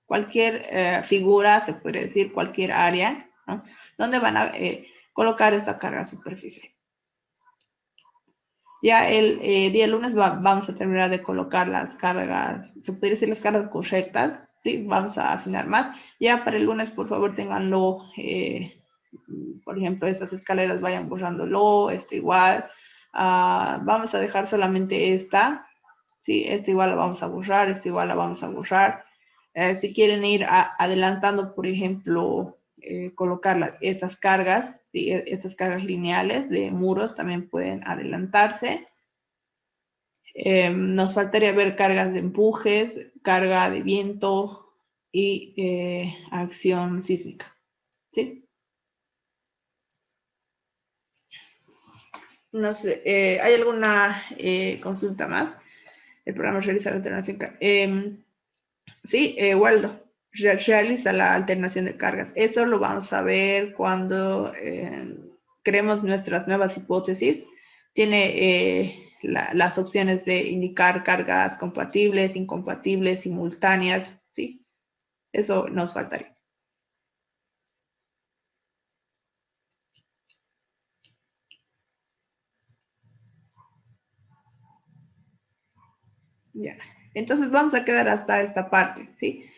Cualquier figura, se puede decir, cualquier área, ¿no? Donde van a colocar esta carga superficial. Ya el día lunes vamos a terminar de colocar las cargas, se podría decir las cargas correctas, ¿sí? Vamos a afinar más. Ya para el lunes, por favor, ténganlo, por ejemplo, estas escaleras vayan borrándolo, esto igual. Vamos a dejar solamente esta, ¿sí? Esta igual la vamos a borrar, esta igual la vamos a borrar. Si quieren ir adelantando, por ejemplo, colocar estas cargas, ¿sí? Estas cargas lineales de muros también pueden adelantarse. Nos faltaría ver cargas de empujes, carga de viento y acción sísmica, ¿sí? No sé, ¿hay alguna consulta más? El programa realiza la alternación. Sí, Waldo, realiza la alternación de cargas. Eso lo vamos a ver cuando creemos nuestras nuevas hipótesis. Tiene las opciones de indicar cargas compatibles, incompatibles, simultáneas, ¿sí? Eso nos faltaría. Ya. Entonces vamos a quedar hasta esta parte, ¿sí?